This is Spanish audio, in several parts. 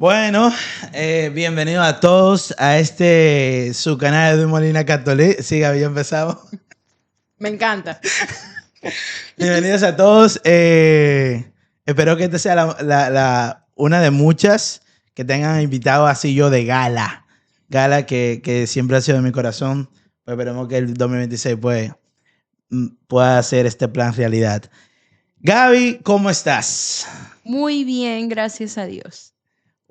Bueno, bienvenidos a todos a su canal de Edwin Molina Católico. Sí, Gaby, ya empezamos. Me encanta. Bienvenidos a todos. Espero que esta sea una de muchas que tengan invitado así yo de gala. Gala que siempre ha sido de mi corazón. Pues esperemos que el 2026 pueda hacer este plan realidad. Gaby, ¿cómo estás? Muy bien, gracias a Dios.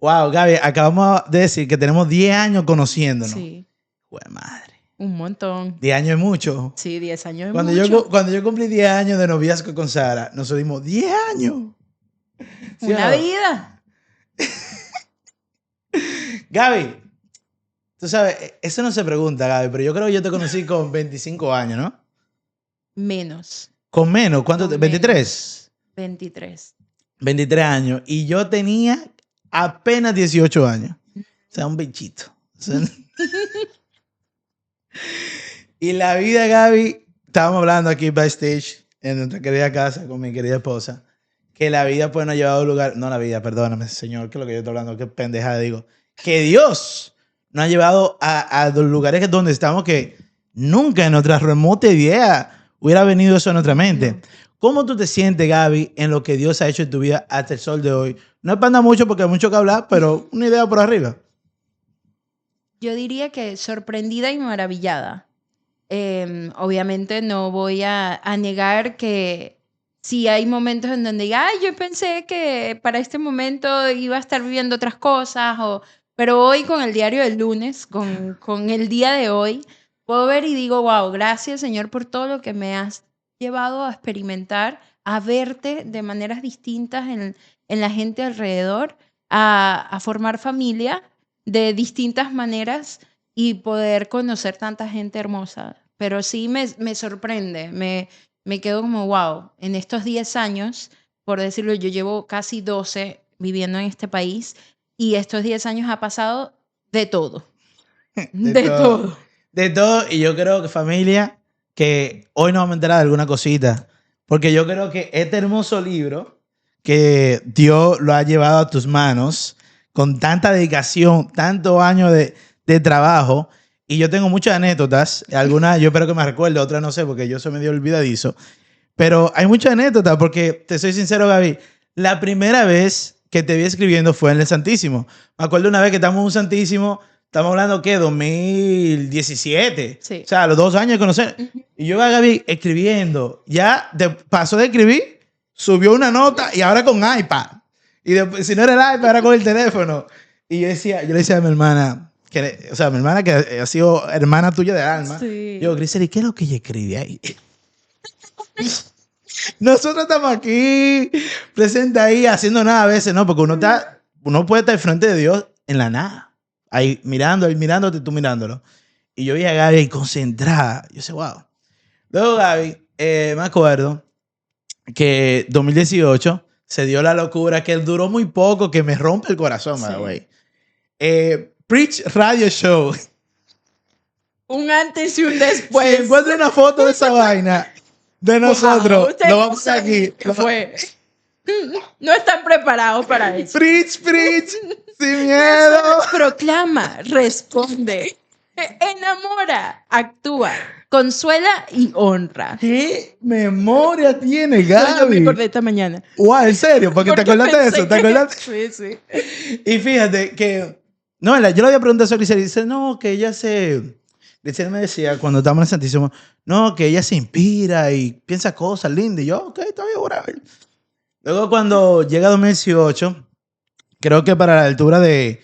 Wow, Gaby, acabamos de decir que tenemos 10 años conociéndonos. Sí, Jue madre. un montón. 10 años es mucho. Sí, 10 años es Cuando mucho. cuando yo cumplí 10 años de noviazgo con Sara, nos dimos 10 años. ¿Sí o Una no? vida. Gaby, tú sabes, eso no se pregunta, Gaby, pero yo creo que yo te conocí con 25 años, ¿no? Menos. Con menos, ¿cuánto? Con 23. 23. 23 años. Y yo tenía apenas 18 años. O sea, un bichito. O sea, y la vida, Gaby, estábamos hablando aquí backstage en nuestra querida casa con mi querida esposa, que la vida pues nos ha llevado a un lugar, no la vida, perdóname, Señor, que es lo que yo estoy hablando, qué pendejada digo, que Dios nos ha llevado a los lugares donde estamos que nunca en nuestra remota idea hubiera venido eso a nuestra mente. ¿Cómo tú te sientes, Gaby, en lo que Dios ha hecho en tu vida hasta el sol de hoy? No expanda mucho porque hay mucho que hablar, pero una idea por arriba. Yo diría que sorprendida y maravillada. Obviamente no voy a negar que sí hay momentos en donde diga, ay, yo pensé que para este momento iba a estar viviendo otras cosas, pero hoy con el diario del lunes, con el día de hoy, puedo ver y digo, wow, gracias Señor por todo lo que me has llevado a experimentar, a verte de maneras distintas en la gente alrededor, a formar familia de distintas maneras y poder conocer tanta gente hermosa. Pero sí me sorprende, me quedo como, wow, en estos 10 años, por decirlo, yo llevo casi 12 viviendo en este país y estos 10 años ha pasado de todo, De de todo. todo. De todo, y yo creo que familia, que hoy nos vamos a enterar de alguna cosita, porque yo creo que este hermoso libro que Dios lo ha llevado a tus manos con tanta dedicación, tantos años de trabajo, y yo tengo muchas anécdotas, algunas yo espero que me recuerde, otras no sé, porque yo soy medio olvidadizo, pero hay muchas anécdotas, porque te soy sincero, Gaby, la primera vez que te vi escribiendo fue en el Santísimo. Me acuerdo una vez que estábamos en un Santísimo, estamos hablando, ¿qué? 2017. Sí. O sea, los 2 años de conocer. Y yo a Gaby escribiendo. Ya pasó de escribir, subió una nota y ahora con iPad. Y después, si no era el iPad, era con el teléfono. Y yo le decía a mi hermana, o sea, mi hermana que ha sido hermana tuya de alma. Sí. Yo, Grisel, ¿y qué es lo que ella escribe ahí? Nosotros estamos aquí, presente ahí, haciendo nada a veces, ¿no? Porque uno puede estar frente de Dios en la nada. Ahí mirando, él mirándote, tú mirándolo. Y yo vi a Gaby ahí concentrada. Yo sé, wow. Luego Gaby, me acuerdo que 2018 se dio la locura que duró muy poco, que me rompe el corazón, by the Sí. way. Preach Radio Show. Un antes y un Si después. encuentro una foto de esa vaina de nosotros, Wow, lo vamos a aquí. ¿qué fue? No están preparados para eso. Preach, preach, sin miedo. Proclama, responde, enamora, actúa, consuela y honra. ¿Qué memoria tiene Yo me Gaby? acordé esta mañana. Wow, en serio, porque te acordaste de eso, ¿te acordaste? Sí, sí. Y fíjate que, no, yo le había preguntado eso a Grisel y dice, no, que ella Grisel me decía cuando estábamos en el Santísimo, no, que ella se inspira y piensa cosas lindas. Y yo, ok, está bien, whatever. Luego cuando llega 2018, creo que para la altura de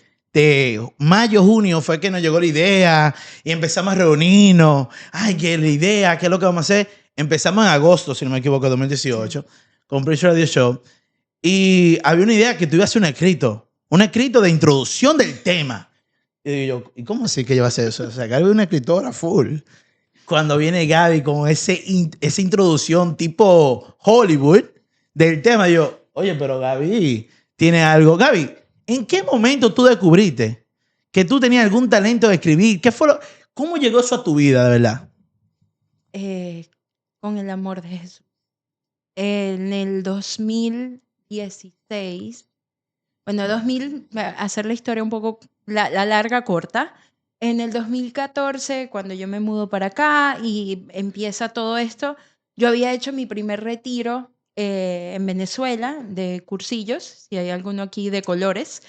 mayo, junio fue que nos llegó la idea y empezamos a reunirnos. Ay, qué la idea, qué es lo que vamos a hacer. Empezamos en agosto, si no me equivoco, 2018, con Preach Radio Show. Y había una idea que tú ibas a hacer un escrito de introducción del tema. Y digo yo, ¿y cómo así que yo voy a hacer eso? O sea, Gaby es una escritora full. Cuando viene Gaby con esa introducción tipo Hollywood del tema, yo, oye, pero Gaby tiene algo. Gaby, ¿en qué momento tú descubriste que tú tenías algún talento de escribir? ¿Cómo llegó eso a tu vida, de verdad? Con el amor de Jesús. En el 2016, Bueno, 2000, hacer la historia un poco, la larga corta. En el 2014, cuando yo me mudo para acá y empieza todo esto, yo había hecho mi primer retiro en Venezuela de cursillos, si hay alguno aquí de colores.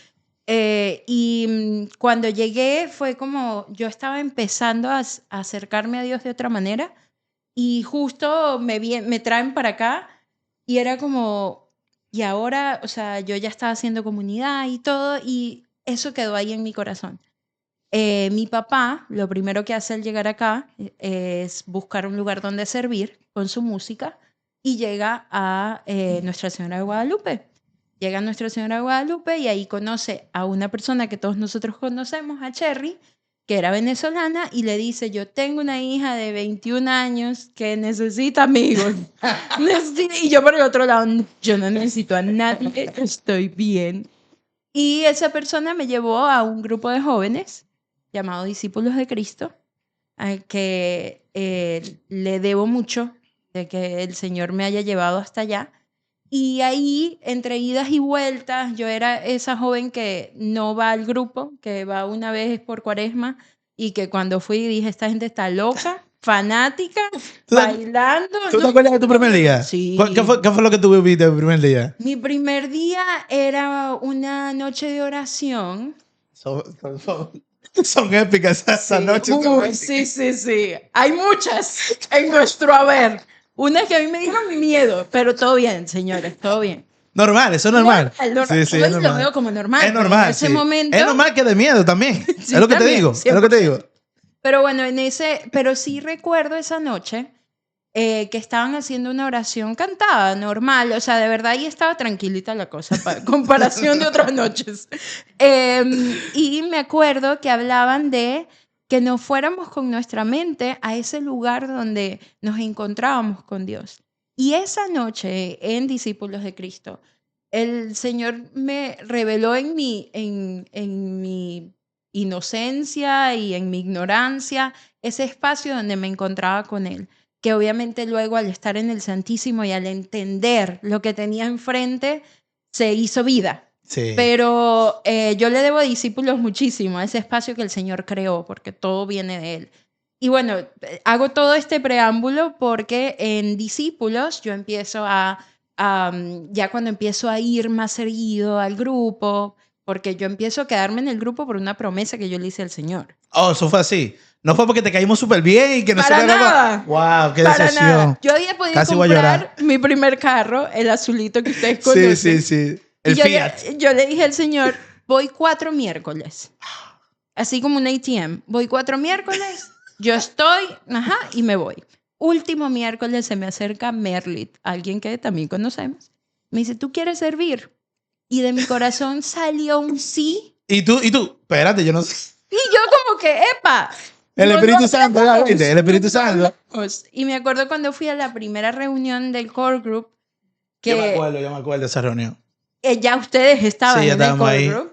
Cuando llegué fue como yo estaba empezando a acercarme a Dios de otra manera y justo me traen para acá y era como, y ahora, o sea, yo ya estaba haciendo comunidad y todo y eso quedó ahí en mi corazón. Mi papá, lo primero que hace al llegar acá es buscar un lugar donde servir con su música y llega a Nuestra Señora de Guadalupe. Llega a Nuestra Señora de Guadalupe y ahí conoce a una persona que todos nosotros conocemos, a Cherry, que era venezolana, y le dice, yo tengo una hija de 21 años que necesita amigos. Y yo por el otro lado, yo no necesito a nadie, estoy bien. Y esa persona me llevó a un grupo de jóvenes llamado Discípulos de Cristo, al que le debo mucho de que el Señor me haya llevado hasta allá. Y ahí, entre idas y vueltas, yo era esa joven que no va al grupo, que va una vez por cuaresma y que cuando fui dije, esta gente está loca, fanática, ¿Tú te, bailando. tú te acuerdas de tu primer día? Sí. Qué fue lo que tú viviste el primer día? Mi primer día era una noche de oración. Son épicas esas noches. Sí, sí, sí. Hay muchas en nuestro haber. Una que a mí me dieron miedo, pero todo bien, señores, todo bien. Normal, eso es normal. Sí, sí, Hoy es lo normal. veo como normal. Es normal, En ese sí. momento, Es normal que de miedo también. Sí, es lo que te también, digo. Es lo que te 100%. digo. Pero bueno, pero sí recuerdo esa noche que estaban haciendo una oración cantada, normal, o sea, de verdad ahí estaba tranquilita la cosa, comparación de otras noches. Y me acuerdo que hablaban de que nos fuéramos con nuestra mente a ese lugar donde nos encontrábamos con Dios. Y esa noche en Discípulos de Cristo, el Señor me reveló en mi inocencia y en mi ignorancia ese espacio donde me encontraba con Él, que obviamente luego al estar en el Santísimo y al entender lo que tenía enfrente, se hizo vida. Sí. Pero yo le debo a Discípulos muchísimo a ese espacio que el Señor creó, porque todo viene de Él. Y bueno, hago todo este preámbulo porque en Discípulos yo empiezo ya cuando empiezo a ir más seguido al grupo, porque yo empiezo a quedarme en el grupo por una promesa que yo le hice al Señor. Oh, eso fue así. No fue porque te caímos súper bien y que no Para se nada. Wow, qué Para decepción. nada. Yo había podido Casi voy a llorar. comprar mi primer carro, el azulito que ustedes Sí, conocen. sí, sí. Y El Fiat. yo le dije al Señor, voy 4 miércoles. Así como un ATM. Voy 4 miércoles, yo estoy, y me voy. Último miércoles se me acerca Merlit, alguien que también conocemos. Me dice, ¿tú quieres servir? Y de mi corazón salió un sí. ¿Y tú? Espérate, yo no sé. Y yo como que, ¡epa! El no Espíritu nos Santo, vemos, ¿viste? El Espíritu Santo. Y me acuerdo cuando fui a la primera reunión del core group, que Yo me acuerdo de esa reunión. ya ustedes estaban Sí, ya en el estábamos core ahí. group.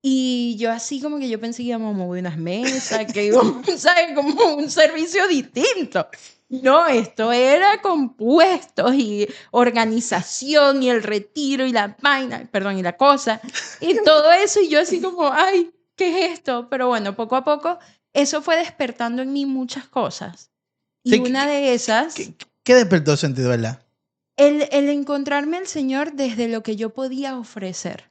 Y yo así como que yo pensé que íbamos a mover unas mesas, que íbamos, ¿sabes? Como un servicio distinto. No, esto era con puestos y organización y el retiro y la vaina, perdón, y la cosa. Y todo eso y yo así como, ay, ¿qué es esto? Pero bueno, poco a poco eso fue despertando en mí muchas cosas. Y Sí, una de esas, ¿Qué despertó sentido, verdad? el encontrarme al Señor desde lo que yo podía ofrecer.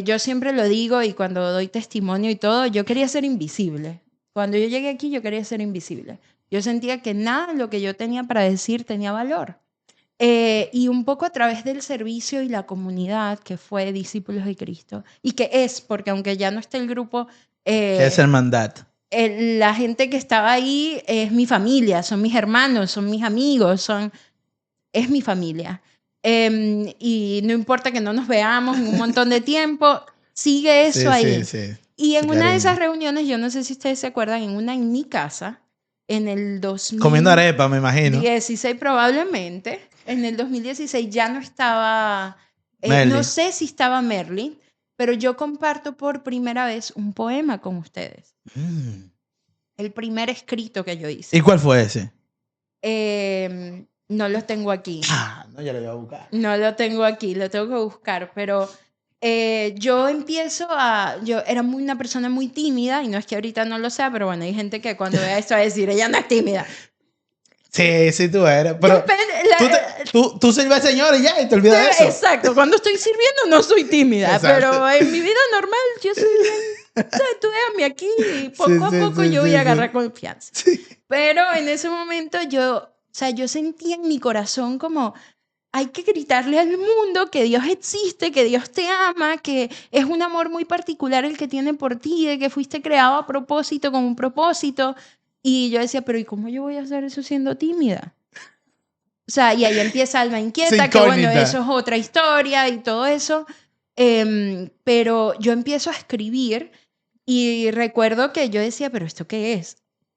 Yo siempre lo digo y cuando doy testimonio y todo, yo quería ser invisible. Cuando yo llegué aquí, yo quería ser invisible. Yo sentía que nada de lo que yo tenía para decir tenía valor. Y un poco a través del servicio y la comunidad que fue Discípulos de Cristo, y que es, porque aunque ya no esté el grupo, ¿Qué es hermandad? la gente que estaba ahí es mi familia, son mis hermanos, son mis amigos, es mi familia. Y no importa que no nos veamos en un montón de tiempo, sigue eso ahí. Sí. Y en Sí, una de cariño. esas reuniones, yo no sé si ustedes se acuerdan, en mi casa, en el 2016 Comiendo arepa, me imagino. probablemente, en el 2016 ya no estaba, Merly. no sé si estaba Merly, pero yo comparto por primera vez un poema con ustedes. El primer escrito que yo hice. ¿Y cuál fue ese? No lo tengo aquí. No, ya lo voy a buscar. No lo tengo aquí, lo tengo que buscar, pero yo era una persona muy tímida, y no es que ahorita no lo sea, pero bueno, hay gente que cuando vea esto va a decir, ella no es tímida. Sí, sí tú eres. Pero tú sirves al Señor y ya, y te olvidas de eso. Exacto, cuando estoy sirviendo no soy tímida, Exacto. pero en mi vida normal yo soy bien. O sea, tú déjame aquí y poco a poco yo voy a agarrar confianza. Sí. Pero en ese momento yo sentía en mi corazón como hay que gritarle al mundo que Dios existe, que Dios te ama, que es un amor muy particular el que tiene por ti, de que fuiste creado a propósito, con un propósito. Y yo decía, pero ¿y cómo yo voy a hacer eso siendo tímida? O sea, y ahí empieza Alma Inquieta, que bueno, eso es otra historia y todo eso. Pero yo empiezo a escribir y recuerdo que yo decía, pero ¿esto qué es?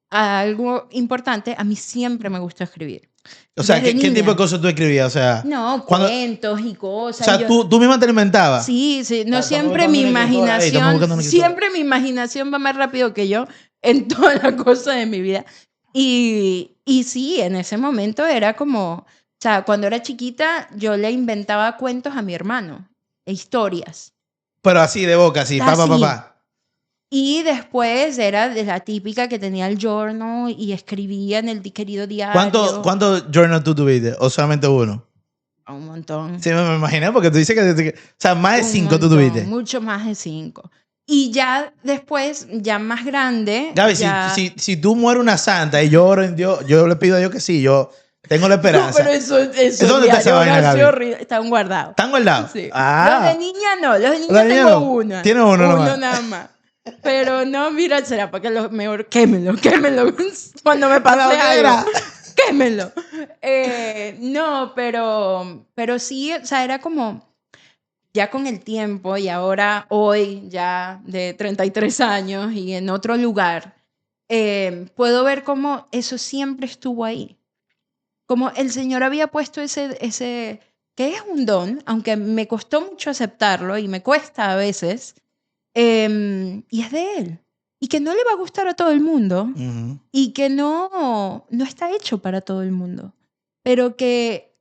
Algo importante, a mí siempre me gustó escribir. O sea, ¿qué tipo de cosas tú escribías? O sea, no, cuentos y cosas. O sea, tú misma te lo inventabas. Sí, sí. No, siempre mi imaginación, siempre mi imaginación va más rápido que yo en todas las cosas de mi vida. Y sí, en ese momento era como, o sea, cuando era chiquita yo le inventaba cuentos a mi hermano, historias. Pero así de boca, así, papá. Y después era de la típica que tenía el journal y escribía en el querido diario. ¿Cuántos journals tú tuviste? ¿O solamente uno? Un montón. Sí, me imaginé, porque tú dices que... O sea, más de 5 tú tuviste. Mucho más de 5. Y ya después, ya más grande... Gaby, si tú mueres una santa y yo oro en Dios, yo le pido a Dios que sí, yo tengo la esperanza. No, pero eso ¿Dónde está esa vaina, Gaby? Están guardados. ¿Están guardados? Sí. Ah. Los de niña no, los de niña tengo una. Tiene uno nomás. Uno nada más. Pero no, mira, será para que mejor quémelo cuando me pase algo. Quémelo. No, pero sí, o sea, era como ya con el tiempo y ahora hoy ya de 33 años y en otro lugar, puedo ver cómo eso siempre estuvo ahí. Como el Señor había puesto ese que es un don, aunque me costó mucho aceptarlo y me cuesta a veces, y es de Él. Y que no le va a gustar a todo el mundo, y que no está hecho para todo el mundo, pero que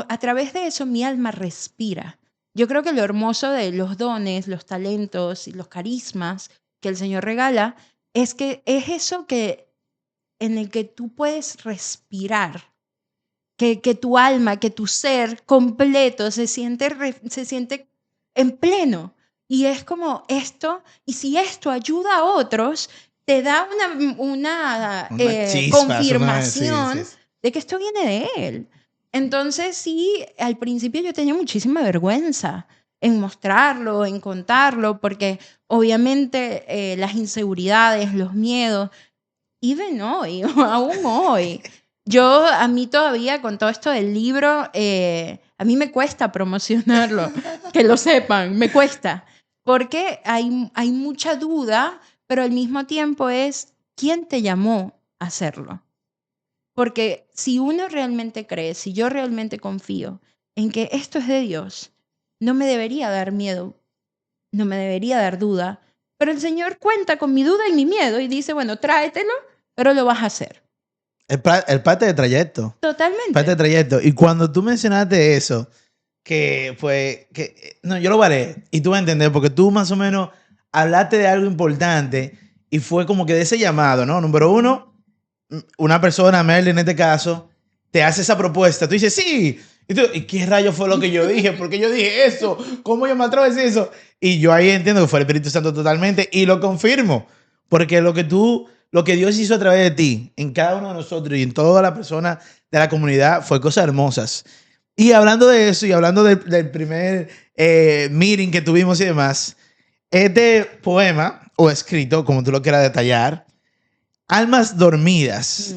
a través de eso mi alma respira. Yo creo que lo hermoso de los dones, los talentos y los carismas que el Señor regala es que es eso en el que tú puedes respirar, que tu alma, que tu ser completo se siente en pleno. Y es como esto, y si esto ayuda a otros, te da una confirmación de que esto viene de Él. Entonces sí, al principio yo tenía muchísima vergüenza en mostrarlo, en contarlo, porque obviamente las inseguridades, los miedos, even hoy, aún hoy. A mí todavía con todo esto del libro, a mí me cuesta promocionarlo, que lo sepan, me cuesta. Porque hay mucha duda, pero al mismo tiempo es, ¿quién te llamó a hacerlo? Porque si uno realmente cree, si yo realmente confío en que esto es de Dios, no me debería dar miedo, no me debería dar duda, pero el Señor cuenta con mi duda y mi miedo y dice, bueno, tráetelo, pero lo vas a hacer. El parte de trayecto. Totalmente. Parte de trayecto. Y cuando tú mencionaste eso, no, yo lo valé y tú vas a entender, porque tú más o menos hablaste de algo importante y fue como que de ese llamado, ¿no? Número uno, una persona, Merly en este caso, te hace esa propuesta. Tú dices, sí. Y tú, ¿y qué rayo fue lo que yo dije? ¿Por qué yo dije eso? ¿Cómo yo me atrevo a decir eso? Y yo ahí entiendo que fue el Espíritu Santo totalmente y lo confirmo. Porque lo que Dios hizo a través de ti, en cada uno de nosotros y en toda la persona de la comunidad, fue cosas hermosas. Y hablando de eso y hablando del primer meeting que tuvimos y demás, este poema, o escrito, como tú lo quieras detallar, almas dormidas.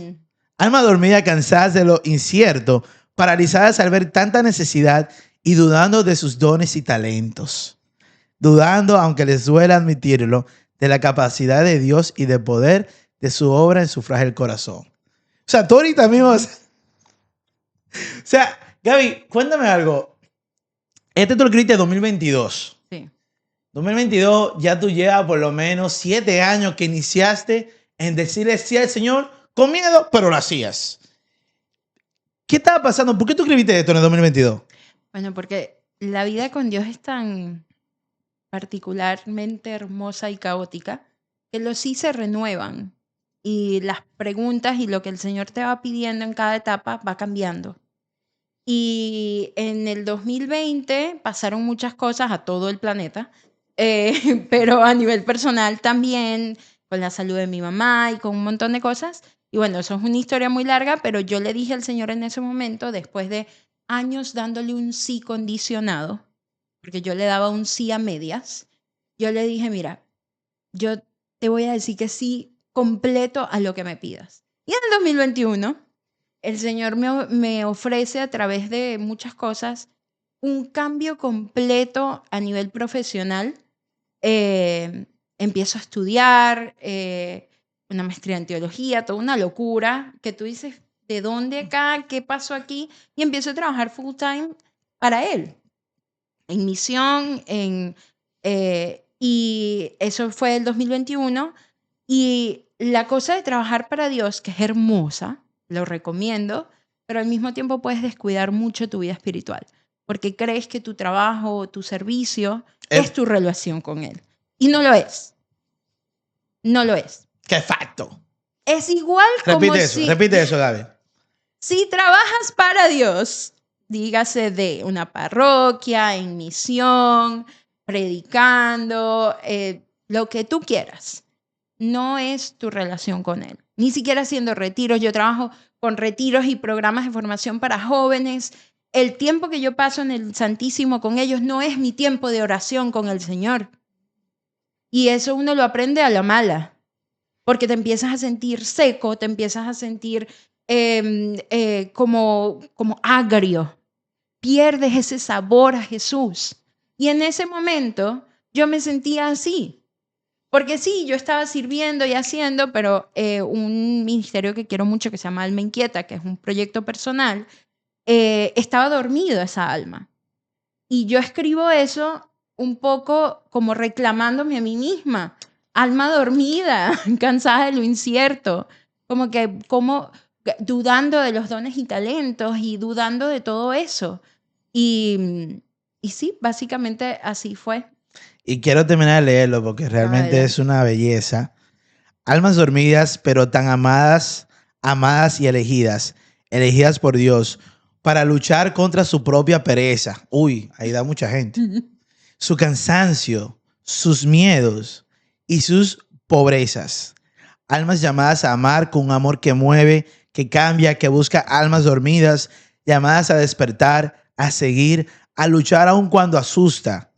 Almas dormidas cansadas de lo incierto, paralizadas al ver tanta necesidad y dudando de sus dones y talentos. Dudando, aunque les duela admitirlo, de la capacidad de Dios y de poder de su obra en su frágil corazón. O sea, tú ahorita mismo... O sea, Gaby, cuéntame algo. Tú lo escribiste en 2022. Sí. 2022 ya tú llevas por lo menos 7 años que iniciaste en decirle sí al Señor con miedo, pero lo hacías. ¿Qué estaba pasando? ¿Por qué tú escribiste esto en el 2022? Bueno, porque la vida con Dios es tan particularmente hermosa y caótica, que los sí se renuevan y las preguntas y lo que el Señor te va pidiendo en cada etapa va cambiando. Y en el 2020 pasaron muchas cosas a todo el planeta, pero a nivel personal también, con la salud de mi mamá y con un montón de cosas. Y bueno, eso es una historia muy larga, pero yo le dije al Señor en ese momento, después de años dándole un sí condicionado, porque yo le daba un sí a medias, yo le dije, mira, yo te voy a decir que sí completo a lo que me pidas. Y en el 2021 el Señor me ofrece a través de muchas cosas un cambio completo a nivel profesional. Eh, Empiezo a estudiar una maestría en teología, toda una locura, que tú dices, ¿de dónde acá? ¿Qué pasó aquí? Y empiezo a trabajar full time para Él, en misión, y eso fue el 2021. Y la cosa de trabajar para Dios, que es hermosa, lo recomiendo, pero al mismo tiempo puedes descuidar mucho tu vida espiritual, porque crees que tu trabajo o tu servicio es tu relación con Él. Y no lo es. No lo es. ¡Qué facto! Es igual como Repite eso, Gaby. si trabajas para Dios, dígase de una parroquia, en misión, predicando, lo que tú quieras, no es tu relación con Él. Ni siquiera haciendo retiros. Yo trabajo con retiros y programas de formación para jóvenes. El tiempo que yo paso en el Santísimo con ellos no es mi tiempo de oración con el Señor. Y eso uno lo aprende a la mala, porque te empiezas a sentir seco, te empiezas a sentir como agrio. Pierdes ese sabor a Jesús. Y en ese momento yo me sentía así. Porque sí, yo estaba sirviendo y haciendo, pero un ministerio que quiero mucho que se llama Alma Inquieta, que es un proyecto personal, estaba dormido esa alma. Y yo escribo eso un poco como reclamándome a mí misma. Alma dormida, cansada de lo incierto, como dudando de los dones y talentos y dudando de todo eso. Y sí, básicamente así fue. Y quiero terminar de leerlo porque realmente es una belleza. Almas dormidas, pero tan amadas, amadas y elegidas, elegidas por Dios para luchar contra su propia pereza. Uy, ahí da mucha gente. Su cansancio, sus miedos y sus pobrezas. Almas llamadas a amar con un amor que mueve, que cambia, que busca almas dormidas, llamadas a despertar, a seguir, a luchar aun cuando asusta.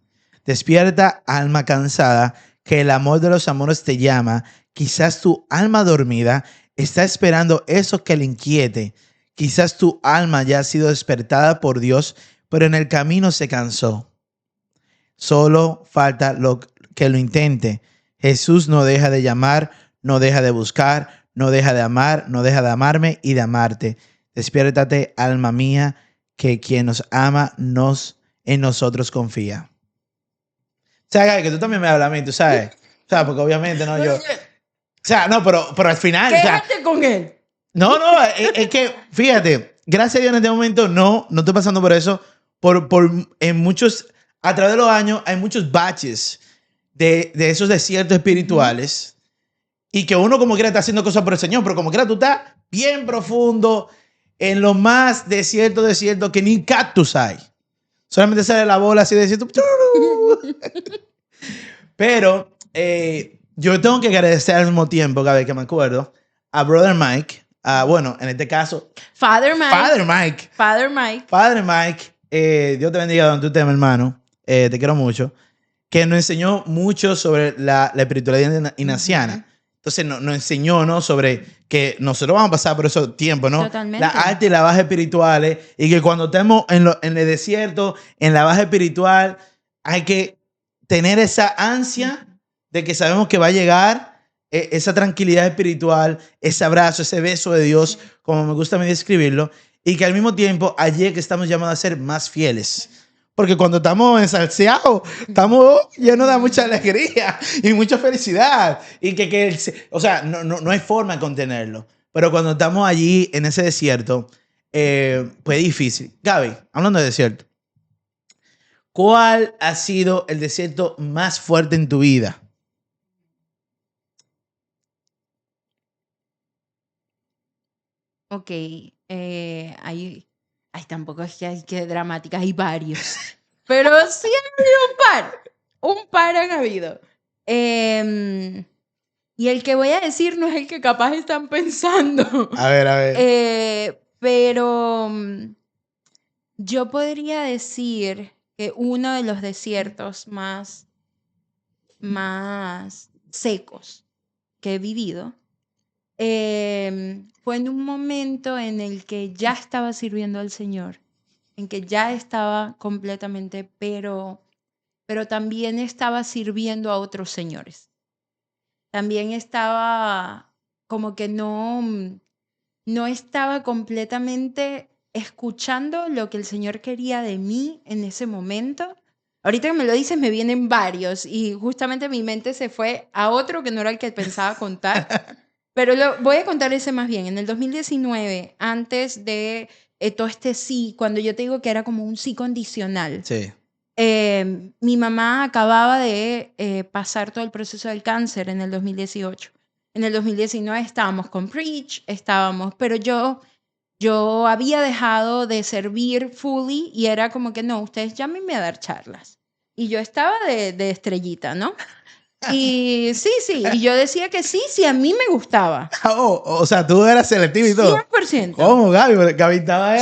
Despierta, alma cansada, que el amor de los amores te llama. Quizás tu alma dormida está esperando eso que le inquiete. Quizás tu alma ya ha sido despertada por Dios, pero en el camino se cansó. Solo falta que lo intente. Jesús no deja de llamar, no deja de buscar, no deja de amar, no deja de amarme y de amarte. Despiértate, alma mía, que quien nos ama en nosotros confía. O sea, que tú también me hablas a mí, tú sabes. O sea, porque obviamente no yo. O sea, no, pero al final. Quédate o sea, con Él. No, es que, fíjate, gracias a Dios en este momento no estoy pasando por eso. En muchos, a través de los años, hay muchos baches de esos desiertos espirituales. Y que uno como quiera está haciendo cosas por el Señor, pero como quiera tú estás bien profundo en lo más desierto que ni cactus hay. Solamente sale la bola así de desierto. Pero yo tengo que agradecer al mismo tiempo, cada vez que me acuerdo, a Brother Mike. Bueno, en este caso, Father Mike. Padre Mike, Dios te bendiga donde tú estés, mi hermano. Te quiero mucho. Que nos enseñó mucho sobre la espiritualidad ignaciana. Entonces nos enseñó, ¿no? Sobre que nosotros vamos a pasar por esos tiempos, ¿no? Totalmente. La alta y la baja espirituales. Y que cuando estemos en el desierto, en la baja espiritual, hay que tener esa ansia de que sabemos que va a llegar esa tranquilidad espiritual, ese abrazo, ese beso de Dios, como me gusta a mí describirlo. Y que al mismo tiempo, allí que estamos llamados a ser más fieles. Porque cuando estamos ensalceados, estamos llenos de mucha alegría y mucha felicidad. Y o sea, no hay forma de contenerlo. Pero cuando estamos allí en ese desierto, pues es difícil. Gaby, hablando de desierto, ¿Cuál ha sido el desierto más fuerte en tu vida? Ok, ay, tampoco es que hay que dramáticas, hay varios. Pero sí hay un par han habido. Em, y el que voy a decir no es el que capaz están pensando. A ver, a ver. Pero yo podría decir que uno de los desiertos más secos que he vivido fue en un momento en el que ya estaba sirviendo al Señor, en que ya estaba completamente, pero también estaba sirviendo a otros señores. También estaba como que no estaba completamente escuchando lo que el Señor quería de mí en ese momento. Ahorita que me lo dices, me vienen varios y justamente mi mente se fue a otro que no era el que pensaba contar. Pero voy a contar ese más bien. En el 2019, antes de todo este sí, cuando yo te digo que era como un sí condicional, Sí. mi mamá acababa de pasar todo el proceso del cáncer en el 2018. En el 2019 estábamos con Preach, pero yo había dejado de servir fully y era como que no, ustedes llámenme a dar charlas. Y yo estaba de estrellita, ¿no? Y sí, y yo decía que sí, a mí me gustaba. Oh, o sea, tú eras selectivo y todo. 100%. ¿Cómo, Gaby? Porque Gaby estaba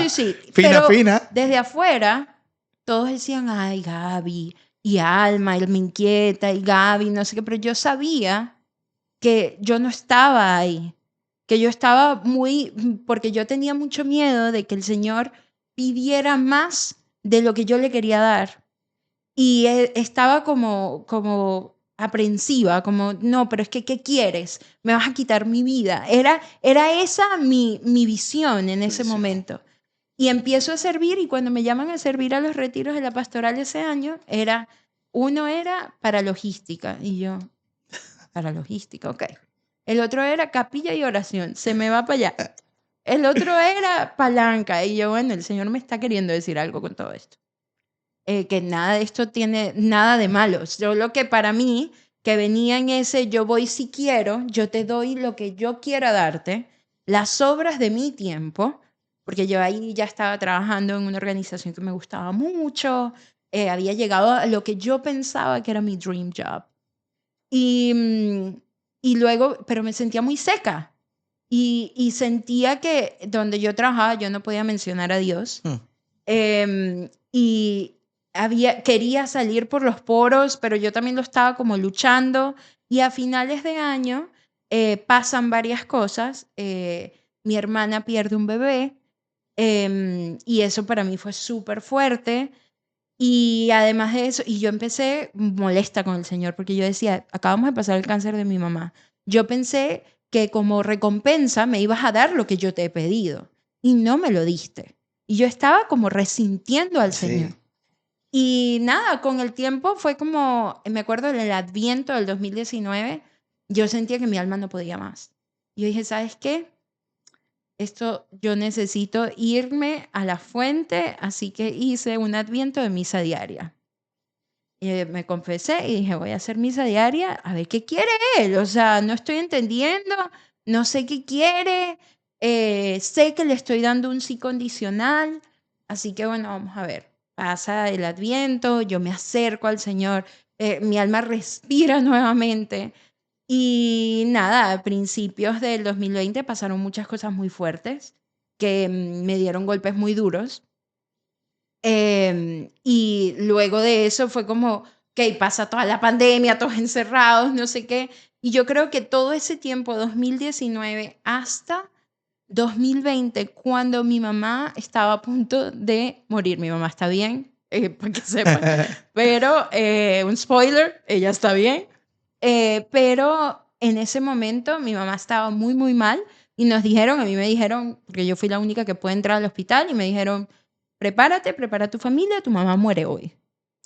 Sí. fina, Pero fina. desde afuera, todos decían, ay, Gaby, y Alma, él me inquieta, y Gaby, no sé qué, pero yo sabía que yo no estaba ahí, que yo estaba porque yo tenía mucho miedo de que el Señor pidiera más de lo que yo le quería dar. Y estaba como aprensiva, como, no, pero es que, ¿qué quieres? Me vas a quitar mi vida. Era esa mi visión en ese momento. Y empiezo a servir y cuando me llaman a servir a los retiros de la pastoral ese año, uno era para logística y yo, para logística, ok. El otro era capilla y oración, se me va para allá. El otro era palanca y yo, bueno, el Señor me está queriendo decir algo con todo esto. Que nada de esto tiene nada de malo. Solo que para mí, que venía en ese yo voy si quiero, yo te doy lo que yo quiera darte, las obras de mi tiempo, porque yo ahí ya estaba trabajando en una organización que me gustaba mucho, había llegado a lo que yo pensaba que era mi dream job. Y luego, pero me sentía muy seca. Y sentía que donde yo trabajaba yo no podía mencionar a Dios. Y quería salir por los poros, pero yo también lo estaba como luchando. Y a finales de año pasan varias cosas. Mi hermana pierde un bebé y eso para mí fue súper fuerte. Y además de eso, y yo empecé molesta con el Señor porque yo decía, acabamos de pasar el cáncer de mi mamá. Yo pensé que como recompensa me ibas a dar lo que yo te he pedido y no me lo diste. Y yo estaba como resintiendo al Señor. Sí. Y nada, con el tiempo fue como, me acuerdo del Adviento del 2019, yo sentía que mi alma no podía más. Yo dije, ¿sabes qué? Esto yo necesito irme a la fuente, así que hice un Adviento de misa diaria. Me confesé y dije, voy a hacer misa diaria, a ver qué quiere él. O sea, no estoy entendiendo, no sé qué quiere, sé que le estoy dando un sí condicional, así que bueno, vamos a ver. Pasa el Adviento, yo me acerco al Señor, mi alma respira nuevamente. Y nada, a principios del 2020 pasaron muchas cosas muy fuertes que me dieron golpes muy duros. Y luego de eso fue como, ok, pasa toda la pandemia, todos encerrados, no sé qué. Y yo creo que todo ese tiempo, 2019 hasta 2020, cuando mi mamá estaba a punto de morir, mi mamá está bien, para que sepan, pero un spoiler, ella está bien, pero en ese momento mi mamá estaba muy mal y a mí me dijeron, porque yo fui la única que pude entrar al hospital y me dijeron, prepárate, prepara a tu familia, tu mamá muere hoy.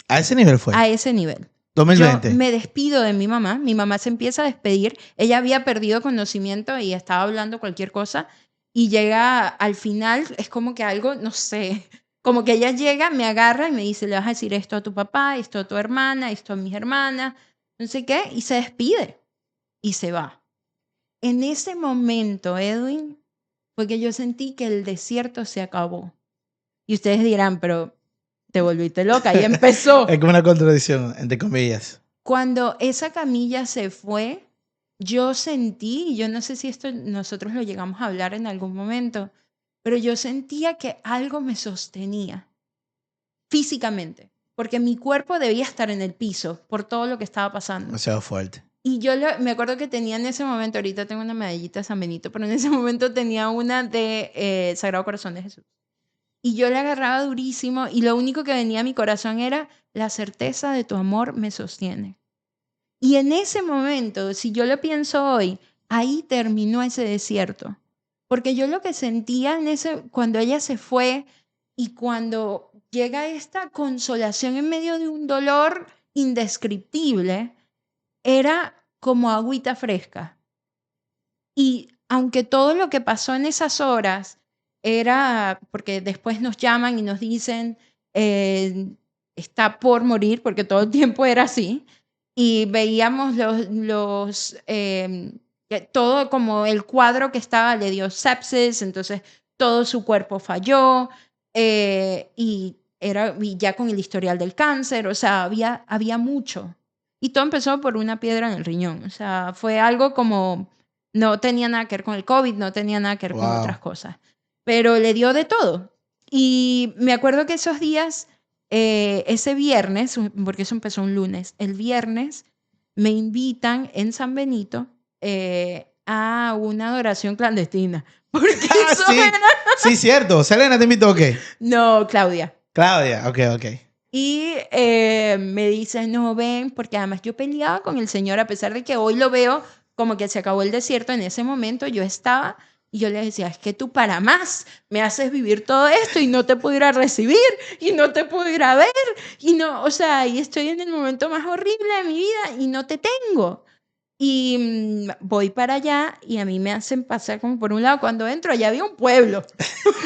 A ese nivel fue. A ese nivel. 2020. Yo me despido de mi mamá se empieza a despedir, ella había perdido conocimiento y estaba hablando cualquier cosa y llega al final, es como que algo, no sé, Como que ella llega, me agarra y me dice, le vas a decir esto a tu papá, esto a tu hermana, esto a mis hermanas, no sé qué, y se despide y se va. En ese momento, Edwin, fue que yo sentí que el desierto se acabó. Y ustedes dirán, pero te volviste loca, y empezó. Es como una contradicción, entre comillas. Cuando esa camilla se fue, yo sentí, y yo no sé si esto nosotros lo llegamos a hablar en algún momento, pero yo sentía que algo me sostenía físicamente, porque mi cuerpo debía estar en el piso por todo lo que estaba pasando. Demasiado fuerte. Y yo me acuerdo que tenía en ese momento, ahorita tengo una medallita de San Benito, pero en ese momento tenía una de Sagrado Corazón de Jesús. Y yo le agarraba durísimo y lo único que venía a mi corazón era la certeza de tu amor me sostiene. Y en ese momento, si yo lo pienso hoy, ahí terminó ese desierto. Porque yo lo que sentía cuando ella se fue y cuando llega esta consolación en medio de un dolor indescriptible, era como agüita fresca. Y aunque todo lo que pasó en esas horas era, porque después nos llaman y nos dicen, está por morir, porque todo el tiempo era así, y veíamos todo como el cuadro que estaba, le dio sepsis, entonces todo su cuerpo falló, y ya con el historial del cáncer, o sea, había mucho. Y todo empezó por una piedra en el riñón, o sea, fue algo como, no tenía nada que ver con el COVID, no tenía nada que ver con otras cosas, pero le dio de todo. Y me acuerdo que esos días, ese viernes, porque eso empezó un lunes, el viernes me invitan en San Benito a una adoración clandestina. Porque eso Sí, era... sí, cierto. ¿Selena te invitó o qué? No, Claudia. Claudia, ok. Y me dicen, no, ven, porque además yo peleaba con el Señor, a pesar de que hoy lo veo como que se acabó el desierto, en ese momento yo estaba y yo le decía, es que tú para más me haces vivir todo esto y no te puedo ir a recibir y no te puedo ir a ver y no, o sea, y estoy en el momento más horrible de mi vida y no te tengo. Y voy para allá y a mí me hacen pasar como por un lado. Cuando entro, allá había un pueblo.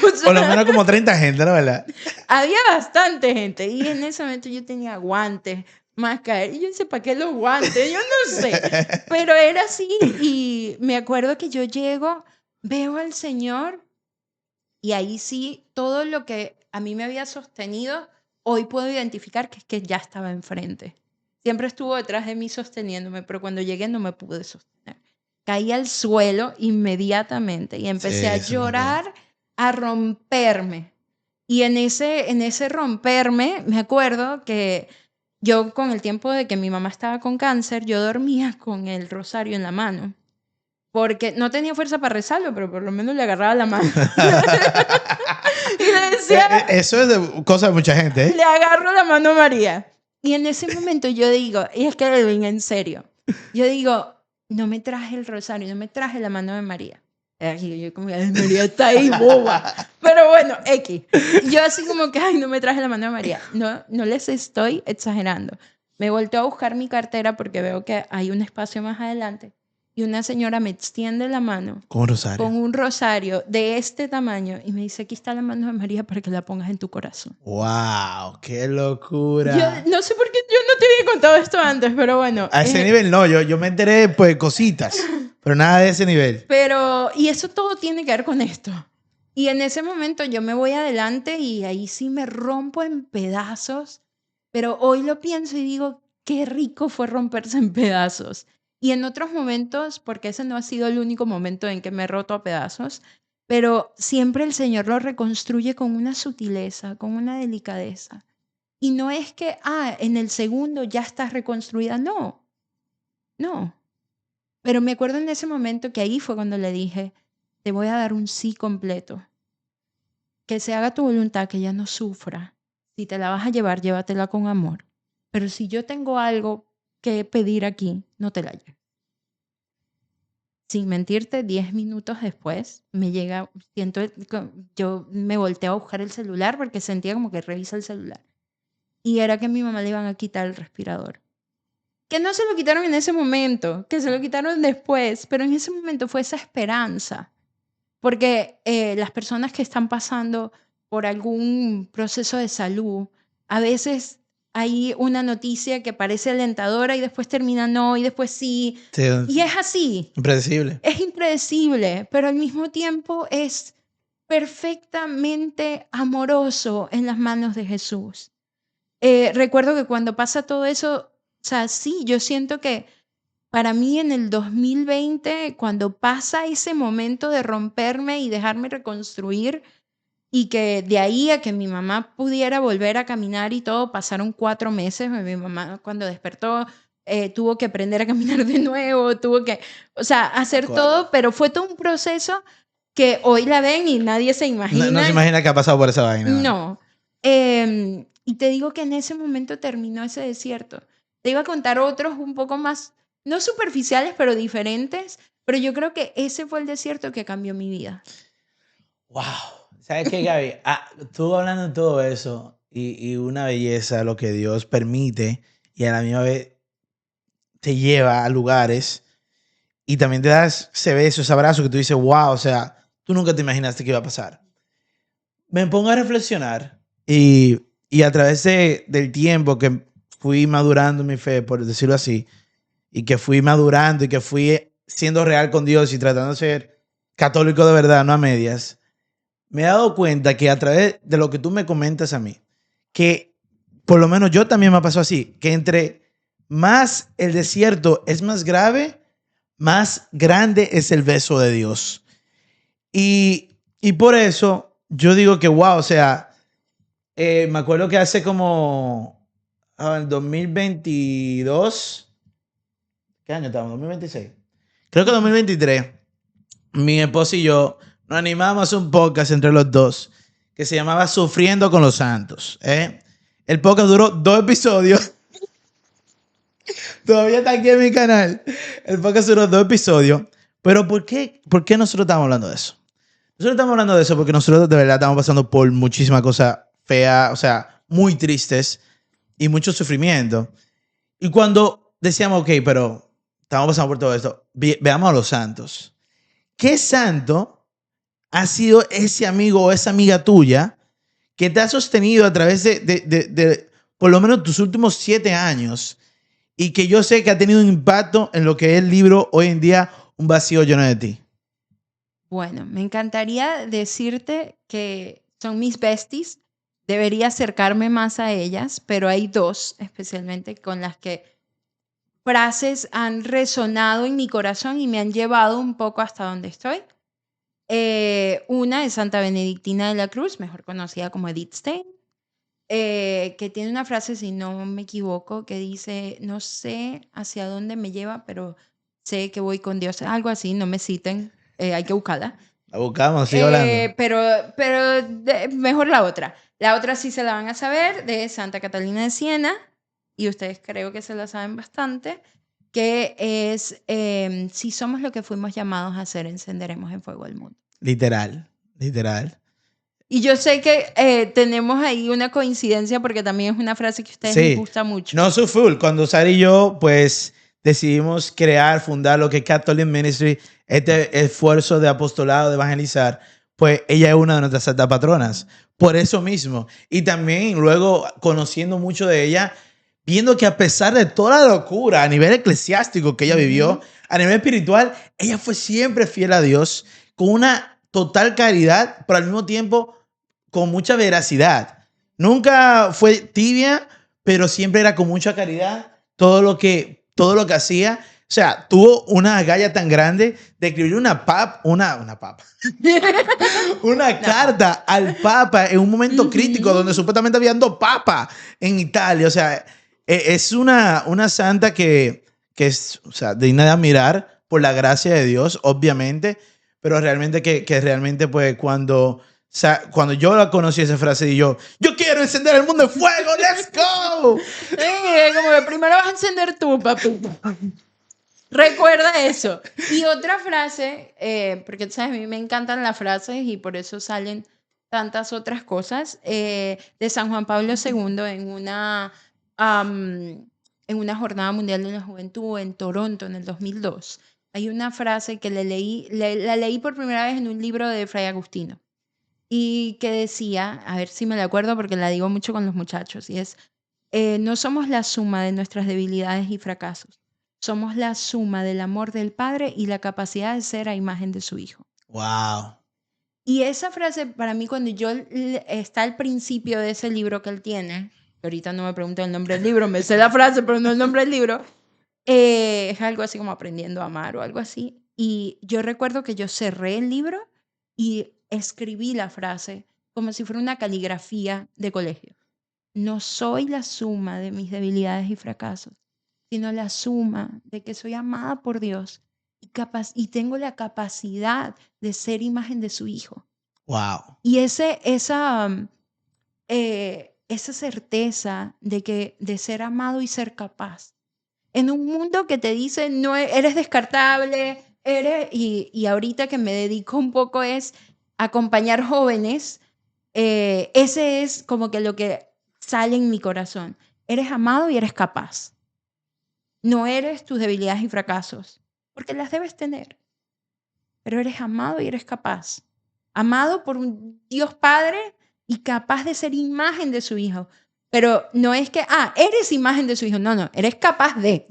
O sea, Por lo menos como 30 gente, ¿no? ¿Verdad? había bastante gente. Y en ese momento yo tenía guantes, máscara. Y yo decía, ¿para qué los guantes? Yo no sé. Pero era así. Y me acuerdo que yo llego, veo al Señor y ahí sí, todo lo que a mí me había sostenido, hoy puedo identificar que es que ya estaba enfrente. Siempre estuvo detrás de mí sosteniéndome, pero cuando llegué no me pude sostener. Caí al suelo inmediatamente y empecé a Sí, me acuerdo. llorar, a romperme. Y en ese romperme, me acuerdo que yo con el tiempo de que mi mamá estaba con cáncer, yo dormía con el rosario en la mano. Porque no tenía fuerza para rezarlo, pero por lo menos le agarraba la mano. Y le decía, Eso es cosa de mucha gente, ¿eh? le agarro la mano a María. Y en ese momento yo digo, y es que Edwin, en serio, yo digo, no me traje el rosario, no me traje la mano de María. Y yo como, ay, María está ahí, boba. Pero bueno, X. Yo así como que, ay, no me traje la mano de María. No, no les estoy exagerando. Me volteo a buscar mi cartera porque veo que hay un espacio más adelante. Y una señora me extiende la mano Con un rosario. con un rosario de este tamaño y me dice, aquí está la mano de María para que la pongas en tu corazón. ¡Wow! ¡Qué Yo locura! no sé por qué yo no te había contado esto antes, pero bueno. A ese nivel no, yo me enteré pues cositas, pero nada de ese nivel. Y eso todo tiene que ver con esto. Y en ese momento yo me voy adelante y ahí sí me rompo en pedazos, pero hoy lo pienso y digo, qué rico fue romperse en pedazos. Y en otros momentos, porque ese no ha sido el único momento en que me he roto a pedazos, pero siempre el Señor lo reconstruye con una sutileza, con una delicadeza. Y no es que, en el segundo ya estás reconstruida, no, no. Pero me acuerdo en ese momento que ahí fue cuando le dije, te voy a dar un sí completo. Que se haga tu voluntad, que ella no sufra. Si te la vas a llevar, llévatela con amor. Pero si yo tengo algo que pedir aquí, no te la lleves. Sin mentirte, 10 minutos después me llega, yo me volteé a buscar el celular porque sentía como que revisa el celular. Y era que a mi mamá le iban a quitar el respirador. Que no se lo quitaron en ese momento, que se lo quitaron después, pero en ese momento fue esa esperanza. Porque las personas que están pasando por algún proceso de salud, a veces hay una noticia que parece alentadora y después termina no, y después sí. Sí, Y es así, impredecible. es impredecible, pero al mismo tiempo es perfectamente amoroso en las manos de Jesús. Recuerdo que cuando pasa todo eso, o sea, sí, yo siento que para mí en el 2020, cuando pasa ese momento de romperme y dejarme reconstruir, y que de ahí a que mi mamá pudiera volver a caminar y todo, pasaron 4 meses. Mi mamá cuando despertó tuvo que aprender a caminar de nuevo, tuvo que, o sea, Me hacer acuerdo. todo, pero fue todo un proceso que hoy la ven y nadie se No se imagina. imagina que ha pasado por esa vaina. No. Y te digo que en ese momento terminó ese desierto. Te iba a contar otros un poco más, no superficiales, pero diferentes, pero yo creo que ese fue el desierto que cambió mi vida. Wow. ¿Sabes qué, Gaby? Tú hablando de todo eso y una belleza, lo que Dios permite y a la misma vez te lleva a lugares y también te das ese beso, ese abrazo que tú dices, wow, o sea, tú nunca te imaginaste que iba a pasar. Me pongo a reflexionar y a través del tiempo que fui madurando mi fe, por decirlo así, y que fui madurando y que fui siendo real con Dios y tratando de ser católico de verdad, no a medias, me he dado cuenta que a través de lo que tú me comentas a mí, que por lo menos yo también me pasó así, que entre más el desierto es más grave, más grande es el beso de Dios. Y por eso yo digo que, wow, o sea, me acuerdo que hace como en 2022, ¿qué año estamos? 2026. Creo que 2023, mi esposo y yo nos animamos a un podcast entre los dos que se llamaba Sufriendo con los Santos. ¿Eh? El podcast duró 2 episodios. Todavía está aquí en mi canal. El podcast duró 2 episodios. Pero ¿por qué nosotros estamos hablando de eso? Nosotros estamos hablando de eso porque nosotros de verdad estamos pasando por muchísimas cosas feas, o sea, muy tristes y mucho sufrimiento. Y cuando decíamos, ok, pero estamos pasando por todo esto, veamos a los santos. ¿Qué santo ha sido ese amigo o esa amiga tuya que te ha sostenido a través de por lo menos tus últimos 7 años y que yo sé que ha tenido un impacto en lo que es el libro hoy en día, Un vacío lleno de ti? Bueno, me encantaría decirte que son mis besties. Debería acercarme más a ellas, pero hay dos especialmente con las que frases han resonado en mi corazón y me han llevado un poco hasta donde estoy. Una es Santa Benedictina de la Cruz, mejor conocida como Edith Stein, que tiene una frase, si no me equivoco, que dice, no sé hacia dónde me lleva, pero sé que voy con Dios. Algo así, no me citen, hay que buscarla. La buscamos, sigue hablando. Pero mejor la otra. La otra sí se la van a saber, de Santa Catalina de Siena, y ustedes creo que se la saben bastante, que es, si somos lo que fuimos llamados a hacer, encenderemos en fuego el mundo. Literal, literal. Y yo sé que tenemos ahí una coincidencia porque también es una frase que a ustedes les Sí, gusta mucho. no soy full. Cuando Sara y yo, pues, decidimos crear, fundar lo que es Catholic Ministry, este esfuerzo de apostolado, de evangelizar, pues ella es una de nuestras santas patronas. Por eso mismo. Y también luego conociendo mucho de ella, viendo que a pesar de toda la locura a nivel eclesiástico que ella vivió, a nivel espiritual, ella fue siempre fiel a Dios, con una total caridad, pero al mismo tiempo con mucha veracidad. Nunca fue tibia, pero siempre era con mucha caridad todo lo que hacía. O sea, tuvo una galla tan grande de escribir una carta al Papa en un momento crítico donde supuestamente habían 2 papas en Italia. O sea, es una santa que es, o sea, digna de admirar por la gracia de Dios, obviamente, pero realmente que realmente pues cuando yo la conocí esa frase y yo quiero encender el mundo en fuego, let's go. Como que primero vas a encender tú, papi. Recuerda eso. Y otra frase, porque tú sabes, a mí me encantan las frases y por eso salen tantas otras cosas, de San Juan Pablo II en una jornada mundial de la juventud en Toronto en el 2002. Hay una frase que la leí por primera vez en un libro de Fray Agustino. y que decía, a ver si me la acuerdo porque la digo mucho con los muchachos, y es, no somos la suma de nuestras debilidades y fracasos, somos la suma del amor del Padre y la capacidad de ser a imagen de su Hijo. Wow. Y esa frase para mí cuando está al principio de ese libro que él tiene, que ahorita no me pregunto el nombre del libro, me sé la frase pero no el nombre del libro, es algo así como aprendiendo a amar o algo así. Y yo recuerdo que yo cerré el libro y escribí la frase como si fuera una caligrafía de colegio. No soy la suma de mis debilidades y fracasos, sino la suma de que soy amada por Dios y tengo la capacidad de ser imagen de su Hijo. Wow. Y esa certeza de ser amado y ser capaz. En un mundo que te dice, no eres descartable, y ahorita que me dedico un poco es acompañar jóvenes, ese es como que lo que sale en mi corazón. Eres amado y eres capaz. No eres tus debilidades y fracasos, porque las debes tener, pero eres amado y eres capaz. Amado por un Dios Padre y capaz de ser imagen de su Hijo. Pero no es que, eres imagen de su Hijo. No, eres capaz de.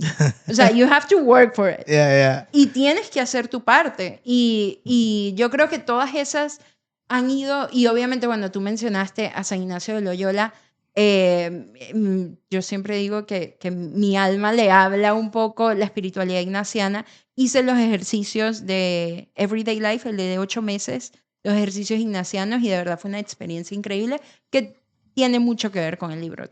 O sea, you have to work for it. Yeah. Y tienes que hacer tu parte. Y yo creo que todas esas han ido, y obviamente cuando tú mencionaste a San Ignacio de Loyola, yo siempre digo que mi alma le habla un poco la espiritualidad ignaciana. Hice los ejercicios de Everyday Life, el de 8 meses, los ejercicios ignacianos, y de verdad fue una experiencia increíble que tiene mucho que ver con el libro.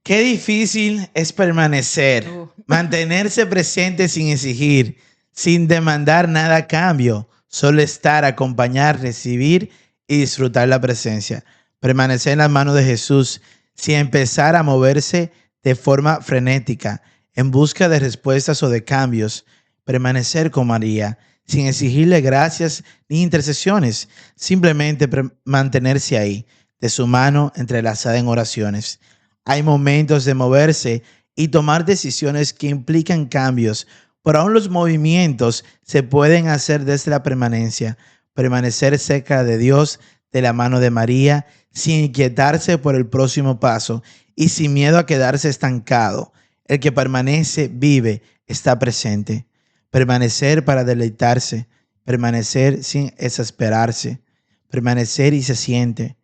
Qué difícil es permanecer, mantenerse presente sin exigir, sin demandar nada a cambio, solo estar, acompañar, recibir y disfrutar la presencia. Permanecer en las manos de Jesús sin empezar a moverse de forma frenética, en busca de respuestas o de cambios. Permanecer con María, sin exigirle gracias ni intercesiones, simplemente mantenerse ahí, de su mano entrelazada en oraciones. Hay momentos de moverse y tomar decisiones que implican cambios, pero aún los movimientos se pueden hacer desde la permanencia. Permanecer cerca de Dios, de la mano de María, sin inquietarse por el próximo paso y sin miedo a quedarse estancado. El que permanece, vive, está presente. Permanecer para deleitarse, permanecer sin exasperarse, permanecer y se siente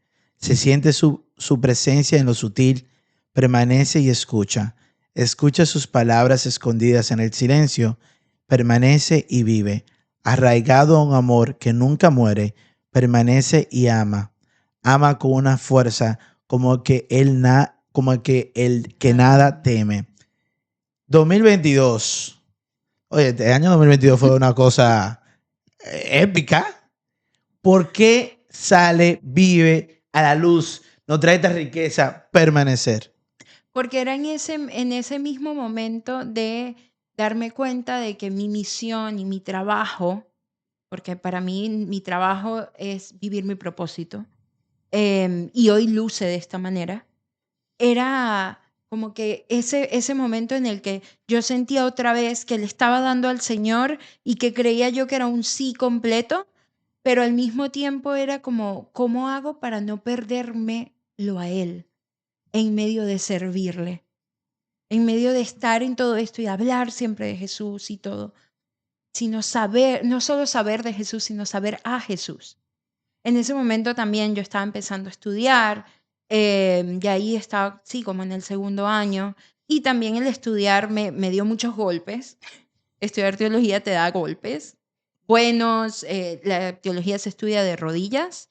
su presencia en lo sutil. Permanece y escucha. Escucha sus palabras escondidas en el silencio. Permanece y vive. Arraigado a un amor que nunca muere, permanece y ama. Ama con una fuerza como que el que nada teme. 2022. Oye, este año 2022 fue una cosa épica. ¿Por qué sale, vive a la luz, nos trae esta riqueza, permanecer? Porque era en ese mismo momento de darme cuenta de que mi misión y mi trabajo, porque para mí mi trabajo es vivir mi propósito, y hoy luce de esta manera, era como que ese momento en el que yo sentía otra vez que le estaba dando al Señor y que creía yo que era un sí completo, pero al mismo tiempo era como, ¿cómo hago para no perdérmelo a Él en medio de servirle? En medio de estar en todo esto y hablar siempre de Jesús y todo, sino saber, no solo saber de Jesús, sino saber a Jesús. En ese momento también yo estaba empezando a estudiar, y ahí estaba, sí, como en el segundo año, y también el estudiar me dio muchos golpes. Estudiar teología te da golpes buenos, la teología se estudia de rodillas,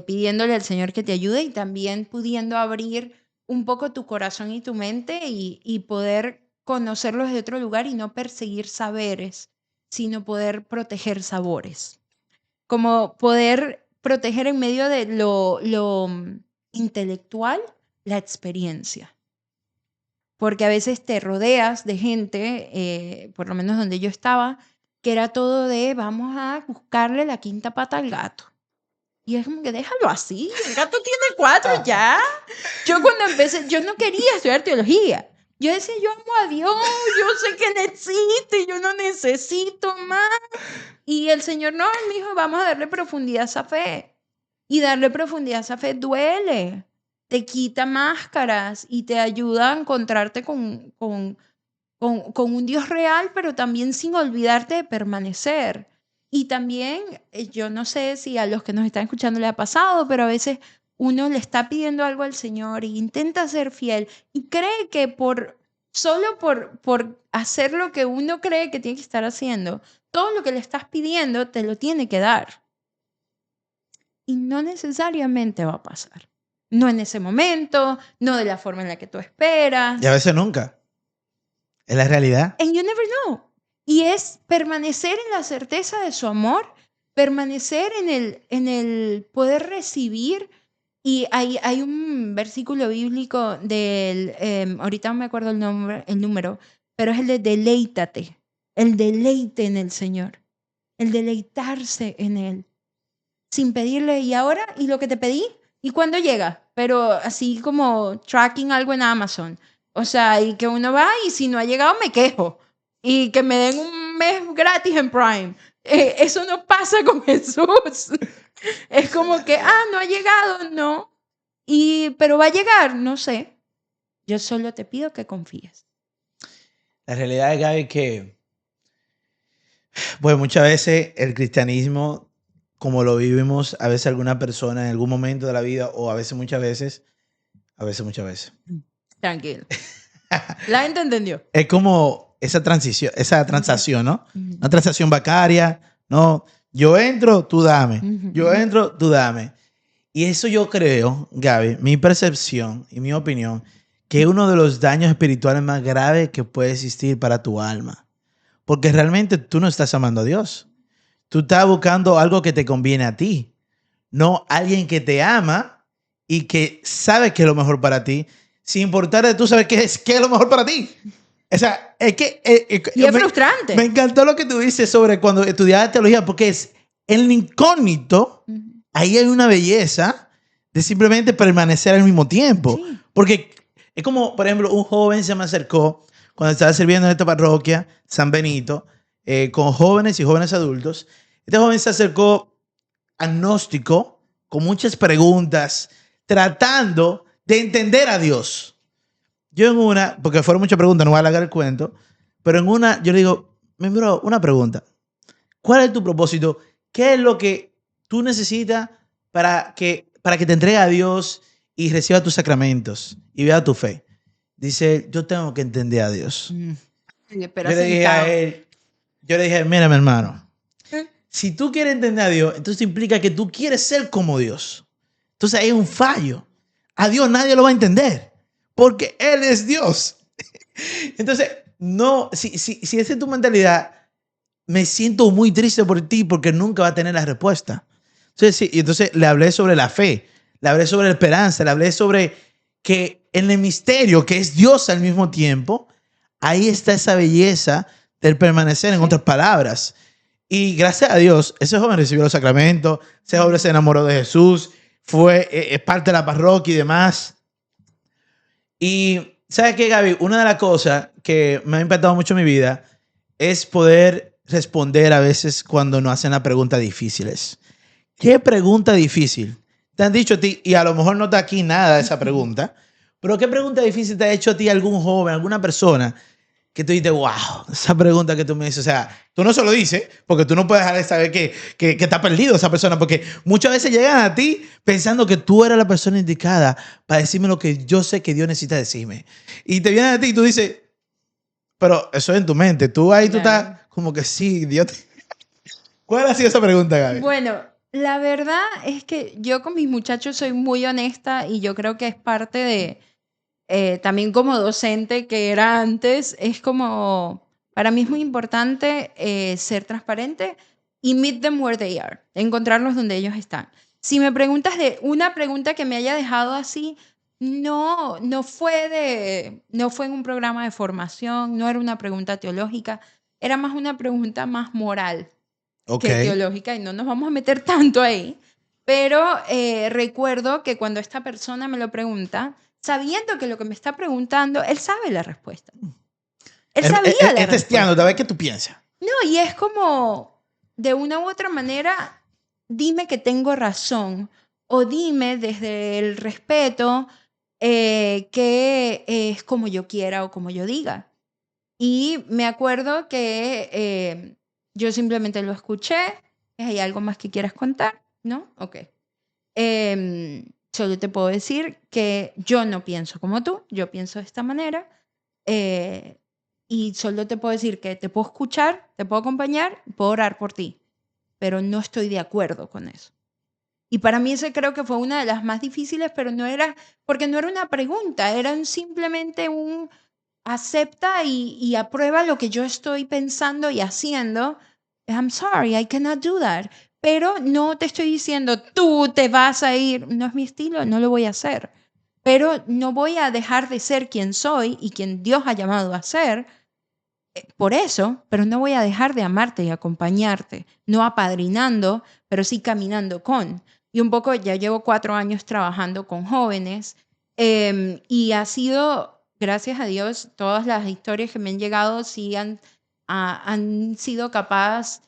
pidiéndole al Señor que te ayude y también pudiendo abrir un poco tu corazón y tu mente y poder conocerlos de otro lugar y no perseguir saberes, sino poder proteger sabores. Como poder proteger en medio de lo intelectual la experiencia. Porque a veces te rodeas de gente, por lo menos donde yo estaba, que era todo de vamos a buscarle la quinta pata al gato. Y es como que déjalo así, el gato tiene 4 ya. Yo cuando empecé, yo no quería estudiar teología. Yo decía, yo amo a Dios, yo sé que Él existe, yo no necesito más. Y el Señor no, Él me dijo, vamos a darle profundidad a esa fe. Y darle profundidad a esa fe duele, te quita máscaras y te ayuda a encontrarte con un Dios real, pero también sin olvidarte de permanecer. Y también, yo no sé si a los que nos están escuchando le ha pasado, pero a veces uno le está pidiendo algo al Señor e intenta ser fiel y cree que solo por hacer lo que uno cree que tiene que estar haciendo, todo lo que le estás pidiendo te lo tiene que dar. Y no necesariamente va a pasar. No en ese momento, no de la forma en la que tú esperas. Y a veces nunca. Es la realidad. And you never know. Y es permanecer en la certeza de su amor, permanecer en el poder recibir. Y hay un versículo bíblico ahorita no me acuerdo el número, pero es el de deleítate, el deleite en el Señor, el deleitarse en Él, sin pedirle, ¿y ahora? ¿Y lo que te pedí? ¿Y cuándo llega? Pero así como tracking algo en Amazon. O sea, y que uno va y si no ha llegado me quejo. Y que me den un mes gratis en Prime. Eso no pasa con Jesús. Es como que, no ha llegado, no. Pero va a llegar, no sé. Yo solo te pido que confíes. La realidad es, Gaby, que pues muchas veces el cristianismo, como lo vivimos, a veces alguna persona en algún momento de la vida, o a veces muchas veces, muchas veces. Tranquilo. La gente entendió. Es como esa transición, esa transacción, ¿no? Una transacción bancaria, ¿no? Yo entro, tú dame. Yo entro, tú dame. Y eso yo creo, Gaby, mi percepción y mi opinión, que es uno de los daños espirituales más graves que puede existir para tu alma. Porque realmente tú no estás amando a Dios. Tú estás buscando algo que te conviene a ti. No alguien que te ama y que sabe que es lo mejor para ti, sin importar de tú saber qué es lo mejor para ti. O sea, es que... y es frustrante. Me encantó lo que tú dices sobre cuando estudiabas teología, porque es el incógnito, ahí hay una belleza de simplemente permanecer al mismo tiempo. Sí. Porque es como, por ejemplo, un joven se me acercó cuando estaba sirviendo en esta parroquia, San Benito, con jóvenes y jóvenes adultos. Este joven se acercó agnóstico, con muchas preguntas, tratando de entender a Dios. Yo en una, porque fueron muchas preguntas, no voy a alargar el cuento, pero en una yo le digo, bro, una pregunta. ¿Cuál es tu propósito? ¿Qué es lo que tú necesitas para que te entregue a Dios y reciba tus sacramentos y vea tu fe? Dice, yo tengo que entender a Dios. Pero Yo le dije a él, mira, mi hermano, si tú quieres entender a Dios, entonces implica que tú quieres ser como Dios. Entonces hay un fallo. A Dios nadie lo va a entender, porque Él es Dios. Entonces, no, si esa es tu mentalidad, me siento muy triste por ti porque nunca va a tener la respuesta. Entonces, sí, y entonces le hablé sobre la fe, le hablé sobre la esperanza, le hablé sobre que en el misterio, que es Dios al mismo tiempo, ahí está esa belleza del permanecer, en otras palabras. Y gracias a Dios, ese joven recibió los sacramentos, ese joven se enamoró de Jesús, es parte de la parroquia y demás. Y ¿sabes qué, Gaby? Una de las cosas que me ha impactado mucho en mi vida es poder responder a veces cuando nos hacen las preguntas difíciles. ¿Qué pregunta difícil te han dicho a ti? Y a lo mejor no está aquí nada de esa pregunta, pero ¿qué pregunta difícil te ha hecho a ti algún joven, alguna persona que tú dices, wow, esa pregunta que tú me dices? O sea, tú no se lo dices porque tú no puedes dejar de saber que está perdido esa persona, porque muchas veces llegan a ti pensando que tú eres la persona indicada para decirme lo que yo sé que Dios necesita decirme. Y te vienen a ti y tú dices, pero eso es en tu mente. Tú ahí tú estás como que sí, Dios te... ¿Cuál ha sido esa pregunta, Gaby? Bueno, la verdad es que yo con mis muchachos soy muy honesta y yo creo que es parte de, también como docente que era antes, es como, para mí es muy importante ser transparente y meet them where they are, encontrarlos donde ellos están. Si me preguntas de una pregunta que me haya dejado así, no fue en un programa de formación, no era una pregunta teológica, era más una pregunta más moral que teológica y no nos vamos a meter tanto ahí. Pero recuerdo que cuando esta persona me lo pregunta, sabiendo que lo que me está preguntando, él sabe la respuesta. Él Es sabía la respuesta. testeando, a ver qué tú piensas. No, y es como, de una u otra manera, dime que tengo razón o dime desde el respeto que es como yo quiera o como yo diga. Y me acuerdo que yo simplemente lo escuché. ¿Hay algo más que quieras contar? ¿No? Ok. Solo te puedo decir que yo no pienso como tú, yo pienso de esta manera. eh, y solo te puedo decir que te puedo escuchar, te puedo acompañar, puedo orar por ti, pero no estoy de acuerdo con eso. Y para mí ese creo que fue una de las más difíciles, pero no era, porque no era una pregunta, era simplemente un acepta y aprueba lo que yo estoy pensando y haciendo. I'm sorry, I cannot do that. Pero no te estoy diciendo, tú te vas a ir. No es mi estilo, no lo voy a hacer. Pero no voy a dejar de ser quien soy y quien Dios ha llamado a ser por eso, pero no voy a dejar de amarte y acompañarte, no apadrinando, pero sí caminando con. Y un poco, ya llevo 4 años trabajando con jóvenes y ha sido, gracias a Dios, todas las historias que me han llegado sí han sido capaces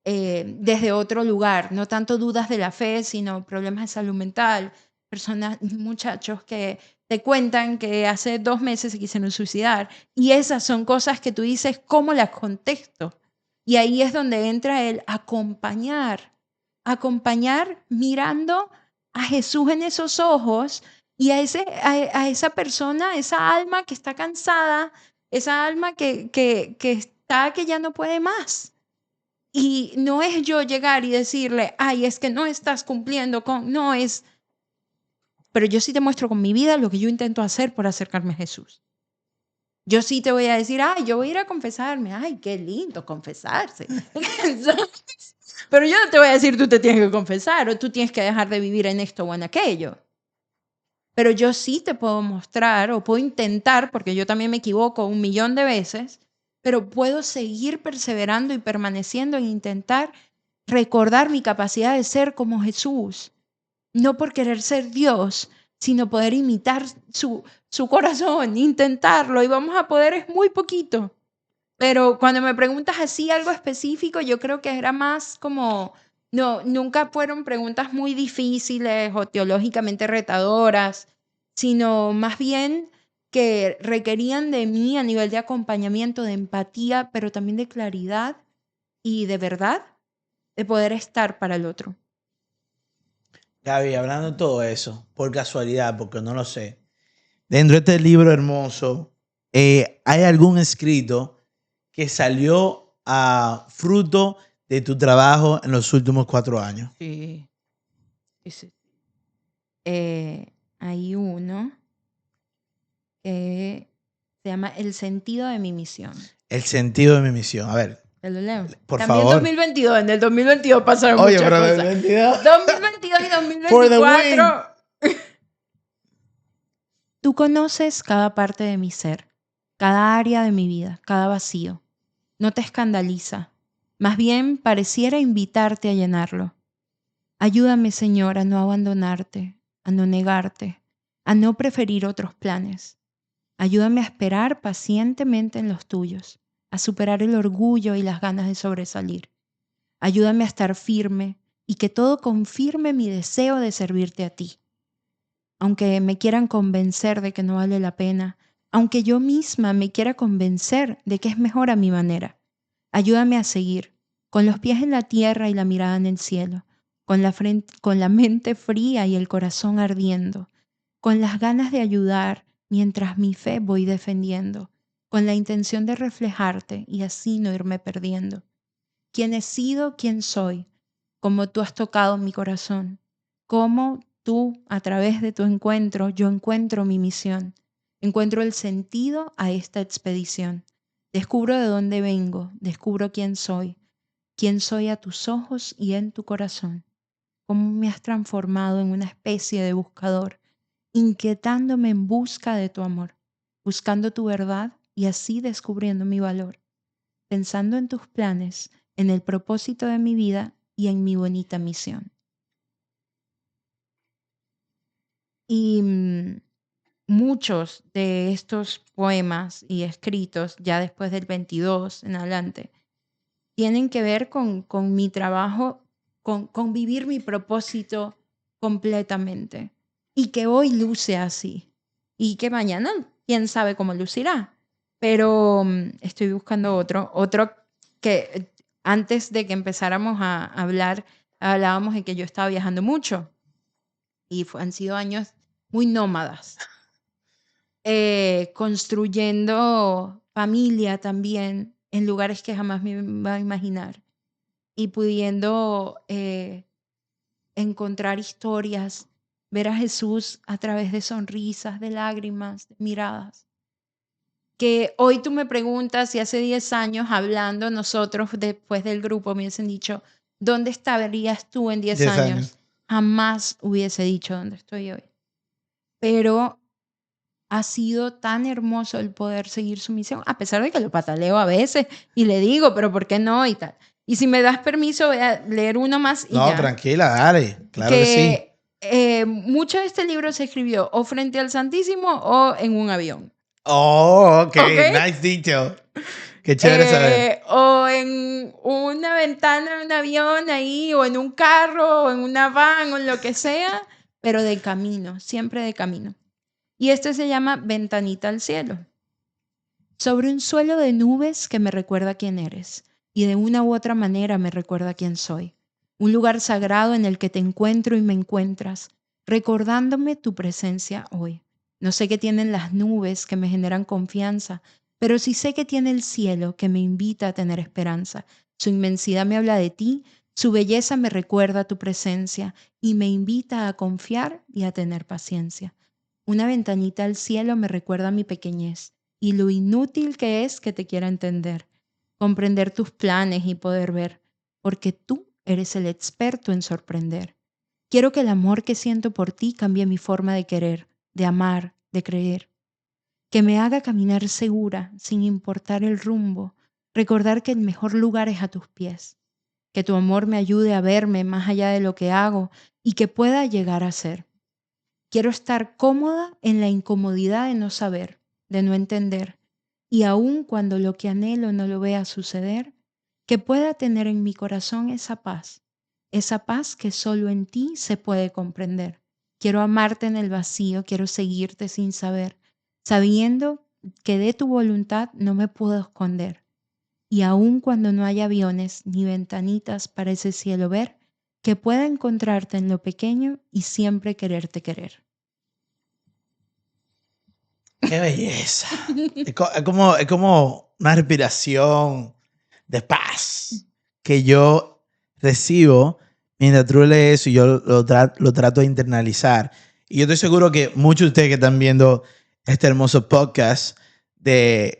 desde otro lugar, no tanto dudas de la fe, sino problemas de salud mental, personas, muchachos que te cuentan que hace 2 meses se quisieron suicidar. Y esas son cosas que tú dices, ¿cómo las contesto? Y ahí es donde entra el acompañar mirando a Jesús en esos ojos y a esa persona, esa alma que está cansada, esa alma que está que ya no puede más. Y no es yo llegar y decirle, ay, es que no estás cumpliendo con, no es, pero yo sí te muestro con mi vida lo que yo intento hacer por acercarme a Jesús. Yo sí te voy a decir, ay, yo voy a ir a confesarme, ay, qué lindo confesarse. Pero yo no te voy a decir, tú te tienes que confesar o tú tienes que dejar de vivir en esto o en aquello. Pero yo sí te puedo mostrar o puedo intentar, porque yo también me equivoco 1.000.000 de veces, pero puedo seguir perseverando y permaneciendo en intentar recordar mi capacidad de ser como Jesús, no por querer ser Dios, sino poder imitar su corazón, intentarlo, y vamos a poder, es muy poquito. Pero cuando me preguntas así algo específico, yo creo que era más como, no, nunca fueron preguntas muy difíciles o teológicamente retadoras, sino más bien que requerían de mí a nivel de acompañamiento, de empatía, pero también de claridad y de verdad, de poder estar para el otro. Gaby, hablando de todo eso, por casualidad, porque no lo sé, dentro de este libro hermoso, ¿hay algún escrito que salió a fruto de tu trabajo en los últimos 4 años? Sí, sí. Hay uno que se llama El sentido de mi misión. El sentido de mi misión. A ver, Te lo leo. por También favor. 2022, en el 2022 pasaron Oye, muchas pero cosas. 22. 2022 y For the win. 2024. Tú conoces cada parte de mi ser, cada área de mi vida, cada vacío. No te escandaliza. Más bien pareciera invitarte a llenarlo. Ayúdame, Señor, a no abandonarte, a no negarte, a no preferir otros planes. Ayúdame a esperar pacientemente en los tuyos, a superar el orgullo y las ganas de sobresalir. Ayúdame a estar firme y que todo confirme mi deseo de servirte a ti. Aunque me quieran convencer de que no vale la pena, aunque yo misma me quiera convencer de que es mejor a mi manera, ayúdame a seguir, con los pies en la tierra y la mirada en el cielo, con la mente fría y el corazón ardiendo, con las ganas de ayudar mientras mi fe voy defendiendo, con la intención de reflejarte y así no irme perdiendo. ¿Quién he sido? ¿Quién soy? Cómo tú has tocado mi corazón, cómo tú, a través de tu encuentro, yo encuentro mi misión, encuentro el sentido a esta expedición. Descubro de dónde vengo, descubro quién soy a tus ojos y en tu corazón, cómo me has transformado en una especie de buscador, inquietándome en busca de tu amor, buscando tu verdad y así descubriendo mi valor, pensando en tus planes, en el propósito de mi vida y en mi bonita misión. Y muchos de estos poemas y escritos, ya después del 22 en adelante, tienen que ver con mi trabajo, con vivir mi propósito completamente. Y que hoy luce así. Y que mañana, quién sabe cómo lucirá. Pero estoy buscando otro que antes de que empezáramos a hablar, hablábamos de que yo estaba viajando mucho. Y han sido años muy nómadas. Construyendo familia también en lugares que jamás me iba a imaginar y pudiendo encontrar historias, ver a Jesús a través de sonrisas, de lágrimas, de miradas. Que hoy tú me preguntas si hace 10 años hablando nosotros después del grupo me hubiesen dicho, ¿dónde estarías tú en 10 10 años? años. Jamás hubiese dicho dónde estoy hoy. Pero ha sido tan hermoso el poder seguir su misión, a pesar de que lo pataleo a veces y le digo, pero ¿por qué no? Y tal. Y si me das permiso, voy a leer uno más y No, ya. tranquila, dale. Claro que sí. Que mucho de este libro se escribió o frente al Santísimo o en un avión. Oh, ok. ¿Ok? Nice detail. Qué chévere saber. O en una ventana de un avión ahí, o en un carro, o en una van, o en lo que sea, pero de camino, siempre de camino. Y este se llama Ventanita al cielo. Sobre un suelo de nubes que me recuerda quién eres, y de una u otra manera me recuerda quién soy. Un lugar sagrado en el que te encuentro y me encuentras, recordándome tu presencia hoy. No sé qué tienen las nubes que me generan confianza, pero sí sé que tiene el cielo que me invita a tener esperanza. Su inmensidad me habla de ti, su belleza me recuerda tu presencia y me invita a confiar y a tener paciencia. Una ventanita al cielo me recuerda mi pequeñez y lo inútil que es que te quiera entender, comprender tus planes y poder ver, porque tú eres el experto en sorprender. Quiero que el amor que siento por ti cambie mi forma de querer, de amar, de creer, que me haga caminar segura sin importar el rumbo, recordar que el mejor lugar es a tus pies, que tu amor me ayude a verme más allá de lo que hago y que pueda llegar a ser. Quiero estar cómoda en la incomodidad de no saber, de no entender, y aun cuando lo que anhelo no lo vea suceder, que pueda tener en mi corazón esa paz que solo en ti se puede comprender. Quiero amarte en el vacío, quiero seguirte sin saber, sabiendo que de tu voluntad no me puedo esconder. Y aun cuando no haya aviones ni ventanitas para ese cielo ver, que pueda encontrarte en lo pequeño y siempre quererte querer. Qué belleza. Es como una respiración de paz que yo recibo mientras tú lees eso y yo lo trato de internalizar. Y yo estoy seguro que muchos de ustedes que están viendo este hermoso podcast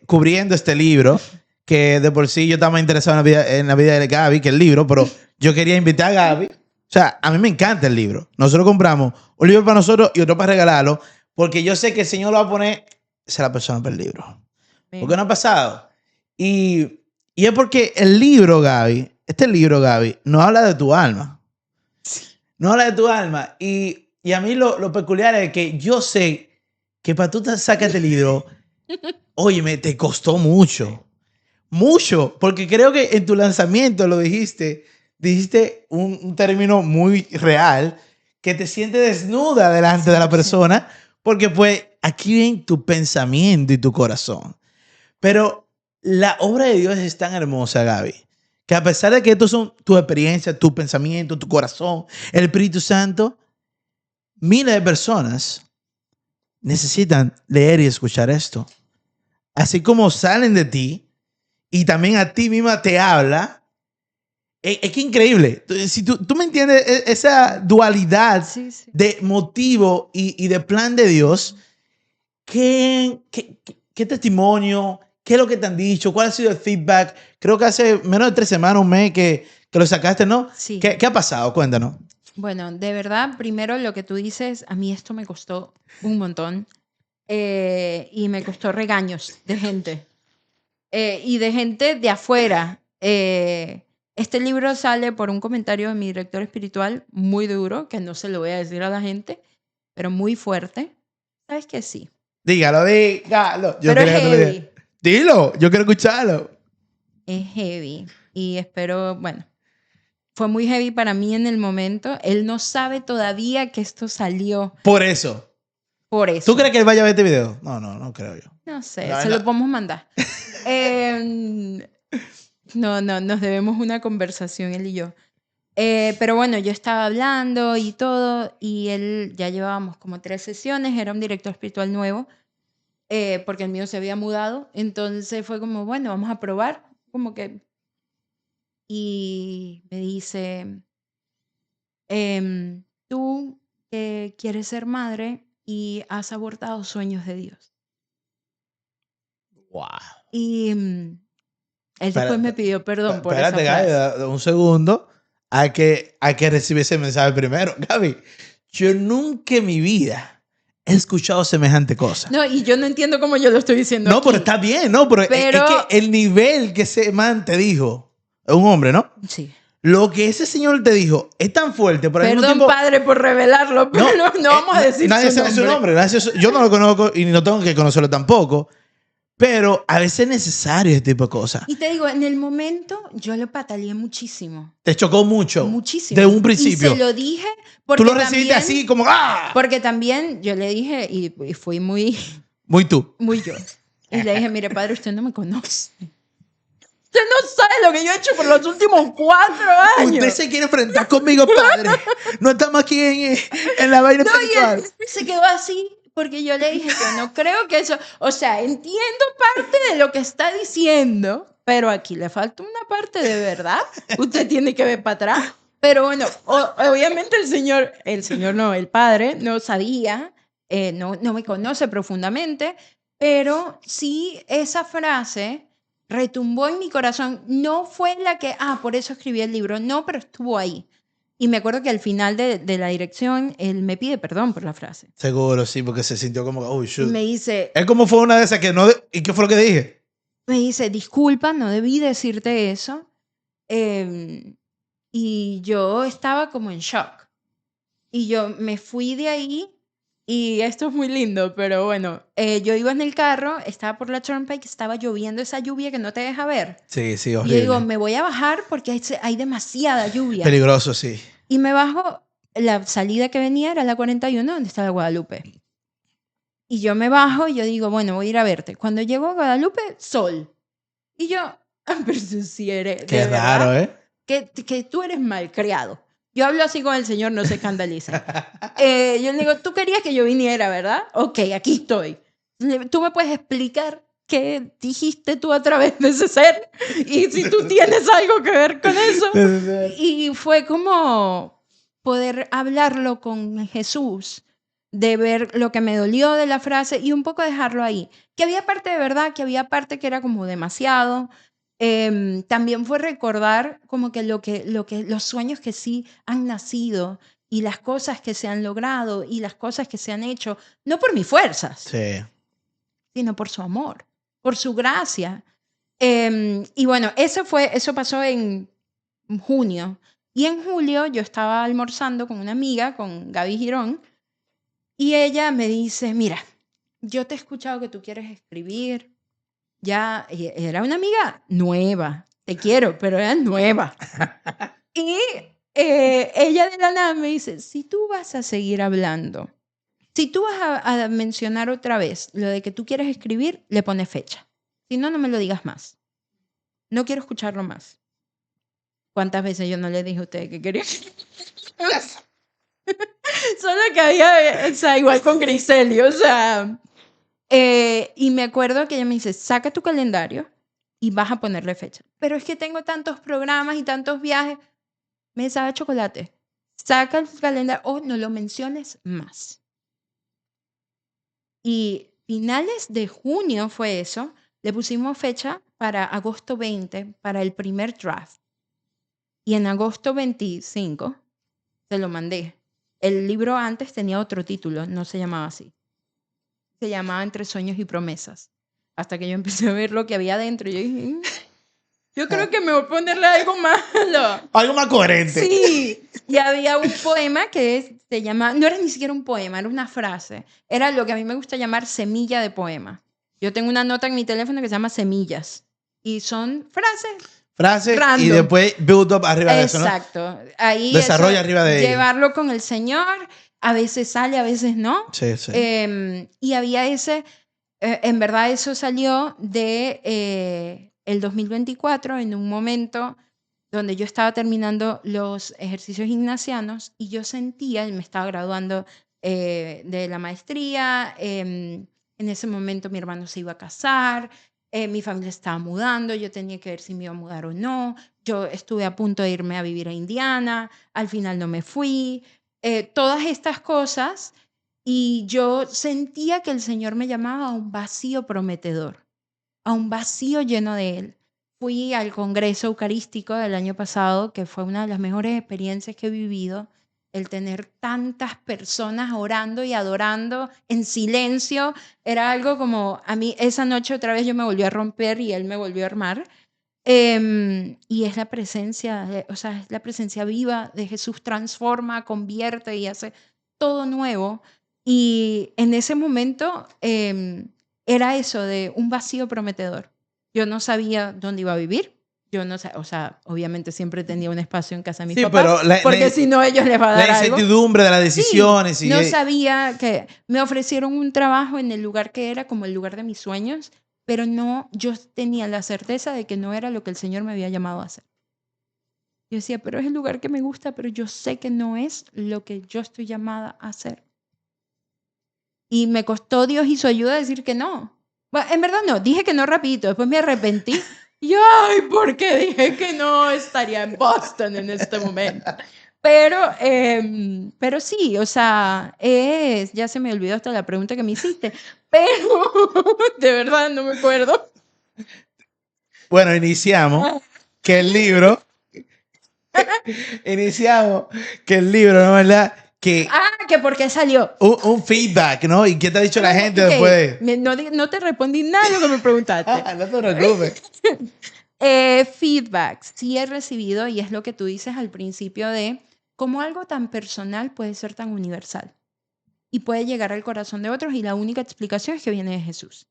cubriendo este libro, que de por sí yo estaba más interesado en la vida de Gaby que el libro, pero yo quería invitar a Gaby. O sea, a mí me encanta el libro. Nosotros compramos un libro para nosotros y otro para regalarlo, porque yo sé que el Señor lo va a poner, esa es la persona para el libro. Porque no ha pasado. Y es porque el libro, Gaby, este libro, Gaby, no habla de tu alma. No habla de tu alma. Y a mí lo peculiar es que yo sé que para tú te sacar este libro, óyeme, te costó mucho. Mucho. Porque creo que en tu lanzamiento lo dijiste un término muy real, que te sientes desnuda delante de la persona, porque pues aquí ven tu pensamiento y tu corazón. Pero la obra de Dios es tan hermosa, Gaby, que a pesar de que estos son tu experiencia, tu pensamiento, tu corazón, el Espíritu Santo, miles de personas necesitan leer y escuchar esto. Así como salen de ti y también a ti misma te habla, es que increíble. Si tú me entiendes, esa dualidad Sí, sí. de motivo y de plan de Dios, ¿qué testimonio? ¿Qué es lo que te han dicho? ¿Cuál ha sido el feedback? Creo que hace menos de 3 semanas, un mes que lo sacaste, ¿no? Sí. ¿Qué ha pasado? Cuéntanos. Bueno, de verdad, primero lo que tú dices, a mí esto me costó un montón y me costó regaños de gente y de gente de afuera. Este libro sale por un comentario de mi director espiritual muy duro, que no se lo voy a decir a la gente, pero muy fuerte. ¿Sabes qué? Sí. Dígalo, dígalo. Yo Pero es quería que tú lo digas. heavy. Dilo, yo quiero escucharlo. Es heavy. Y espero, bueno, fue muy heavy para mí en el momento. Él no sabe todavía que esto salió Por eso. por eso. ¿Tú crees que él vaya a ver este video? No, no creo yo. No sé, No, se no. lo podemos mandar. No, nos debemos una conversación él y yo. Pero bueno, yo estaba hablando y todo, y él ya llevábamos como 3 sesiones, era un director espiritual nuevo, porque el mío se había mudado, entonces fue como, bueno, vamos a probar, como que, y me dice, tú quieres ser madre y has abortado sueños de Dios. Wow. Y él después me pidió perdón por esa Espérate, frase. Gaby, un segundo. Hay que recibir ese mensaje primero. Gaby, yo nunca en mi vida he escuchado semejante cosa. No, y yo no entiendo cómo yo lo estoy diciendo No, aquí. pero está bien, ¿no? Pero Pero- es que el nivel que ese man te dijo, es un hombre, ¿no? Sí. Lo que ese señor te dijo es tan fuerte, pero al mismo Perdón, tiempo... padre, por revelarlo, pero no vamos a decir nadie su sabe su nombre. nombre. Yo no lo conozco y no tengo que conocerlo tampoco. Pero a veces es necesario ese tipo de cosas. Y te digo, en el momento yo lo pataleé muchísimo. Te chocó mucho. Muchísimo. De un principio. Y se lo dije porque Tú lo recibiste también, así como ¡ah! porque también yo le dije, y fui muy, Muy tú. muy yo. Y le dije, mire, padre, usted no me conoce. Usted no sabe lo que yo he hecho por los últimos 4 años. Usted se quiere enfrentar conmigo, padre. No estamos aquí en la vaina No, y espiritual. él se quedó así porque yo le dije, yo no creo que eso, o sea, entiendo parte de lo que está diciendo, pero aquí le falta una parte de verdad. Usted tiene que ver para atrás. Pero bueno, obviamente el padre no sabía, no me conoce profundamente, pero sí esa frase retumbó en mi corazón. No fue la que, por eso escribí el libro, no, pero estuvo ahí. Y me acuerdo que al final de la dirección, él me pide perdón por la frase. Seguro, sí, porque se sintió como, oh, Y shoot. me dice, Es como fue una de esas que no... ¿Y qué fue lo que dije? disculpa, no debí decirte eso. Y yo estaba como en shock. Y yo me fui de ahí, y esto es muy lindo, pero bueno, yo iba en el carro, estaba por la Turnpike, estaba lloviendo, esa lluvia que no te deja ver. Sí, sí, Y yo horrible. digo, me voy a bajar porque hay demasiada lluvia. Peligroso, sí. Y me bajo, la salida que venía era la 41, donde estaba Guadalupe. Y yo me bajo y yo digo, bueno, voy a ir a verte. Cuando llego a Guadalupe, sol. Y yo, pero si eres... Qué de raro, verdad, ¿eh? que tú eres malcriado. Yo hablo así con el Señor, no se escandaliza. Yo le digo, tú querías que yo viniera, ¿verdad? Ok, aquí estoy. ¿Tú me puedes explicar qué dijiste tú a través de ese ser? Y si tú tienes algo que ver con eso. Y fue como poder hablarlo con Jesús, de ver lo que me dolió de la frase y un poco dejarlo ahí. Que había parte de verdad, que había parte que era como demasiado. También fue recordar como que los sueños que sí han nacido y las cosas que se han logrado y las cosas que se han hecho, no por mis fuerzas, Sí. sino por su amor, por su gracia. Y bueno, eso pasó en junio. Y en julio yo estaba almorzando con una amiga, con Gaby Girón, y ella me dice, mira, yo te he escuchado que tú quieres escribir. Ya era una amiga nueva, te quiero, pero era nueva. Y ella de la nada me dice, si tú vas a seguir hablando, si tú vas a mencionar otra vez lo de que tú quieres escribir, le pones fecha. Si no, no me lo digas más. No quiero escucharlo más. ¿Cuántas veces yo no le dije a ustedes que quería? Solo que había, o sea, igual con Griseli, o sea. Y me acuerdo que ella me dice, saca tu calendario y vas a ponerle fecha. Pero es que tengo tantos programas y tantos viajes. Me sabe a chocolate. Saca el calendario o no lo menciones más. Y finales de junio fue eso. Le pusimos fecha para agosto 20, para el primer draft. Y en agosto 25 se lo mandé. El libro antes tenía otro título, no se llamaba así. Se llamaba Entre Sueños y Promesas. Hasta que yo empecé a ver lo que había dentro y yo dije, Yo creo que me voy a ponerle algo malo. Algo más coherente. Sí, y había un poema que se llama, no era ni siquiera un poema, era una frase. Era lo que a mí me gusta llamar semilla de poema. Yo tengo una nota en mi teléfono que se llama semillas. Y son frases Frase y random. después build up arriba de eso, ¿no? Exacto. Ahí Desarrolla eso, arriba de ello. llevarlo con el Señor, a veces sale, a veces no. Sí, sí. Y había en verdad eso salió de el 2024, en un momento donde yo estaba terminando los ejercicios ignacianos y yo sentía, y me estaba graduando de la maestría, en ese momento mi hermano se iba a casar, mi familia estaba mudando, yo tenía que ver si me iba a mudar o no, yo estuve a punto de irme a vivir a Indiana, al final no me fui, todas estas cosas, y yo sentía que el Señor me llamaba a un vacío prometedor, a un vacío lleno de Él. Fui al Congreso Eucarístico del año pasado, que fue una de las mejores experiencias que he vivido, el tener tantas personas orando y adorando en silencio, era algo como, a mí esa noche otra vez yo me volví a romper y Él me volvió a armar. Y es la presencia, o sea, es la presencia viva de Jesús, transforma, convierte y hace todo nuevo. Y en ese momento era eso de un vacío prometedor. Yo no sabía dónde iba a vivir. Yo no o sea, obviamente siempre tenía un espacio en casa de mis Sí, papás, pero porque si no ellos les va a dar la algo. incertidumbre de las decisiones. Sí, no sabía que me ofrecieron un trabajo en el lugar que era como el lugar de mis sueños, pero no, yo tenía la certeza de que no era lo que el Señor me había llamado a hacer. Yo decía, pero es el lugar que me gusta, pero yo sé que no es lo que yo estoy llamada a hacer. Y me costó Dios y su ayuda decir que no. Bueno, en verdad no, dije que no rapidito, después me arrepentí. Y ay, ¿por qué dije que no estaría en Boston en este momento? Pero sí, o sea, ya se me olvidó hasta la pregunta que me hiciste, pero de verdad no me acuerdo. Bueno, iniciamos que el libro, ¿no verdad? Que Que por qué salió. un feedback, ¿no? ¿Y qué te ha dicho la gente Ok, después de? no te respondí nada de lo que me preguntaste. No te preocupes. Feedback, sí he recibido, y es lo que tú dices al principio de cómo algo tan personal puede ser tan universal y puede llegar al corazón de otros y la única explicación es que viene de Jesús.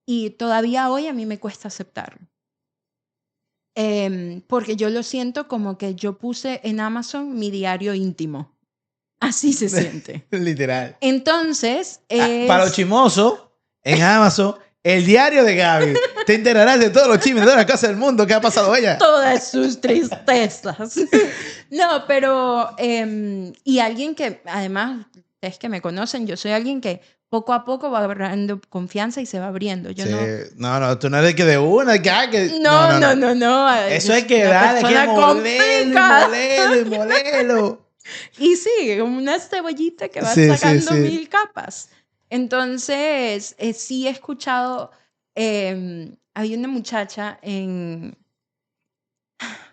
Y todavía hoy a mí me cuesta aceptarlo. Porque yo lo siento como que yo puse en Amazon mi diario íntimo. Así se siente. Literal. Entonces, Para los chismosos, en Amazon, el diario de Gaby. Te enterarás de todos los chismes de todas las cosas del mundo que ha pasado ella. Todas sus tristezas. No, pero, y alguien que, además, ustedes que me conocen, yo soy alguien que poco a poco va agarrando confianza y se va abriendo. Yo sí. No, tú no eres que de una, que... No. Eso hay que darle, hay que molerlo. Y sí, como una cebollita que va sacando 1000 capas. Entonces, sí he escuchado, había una muchacha en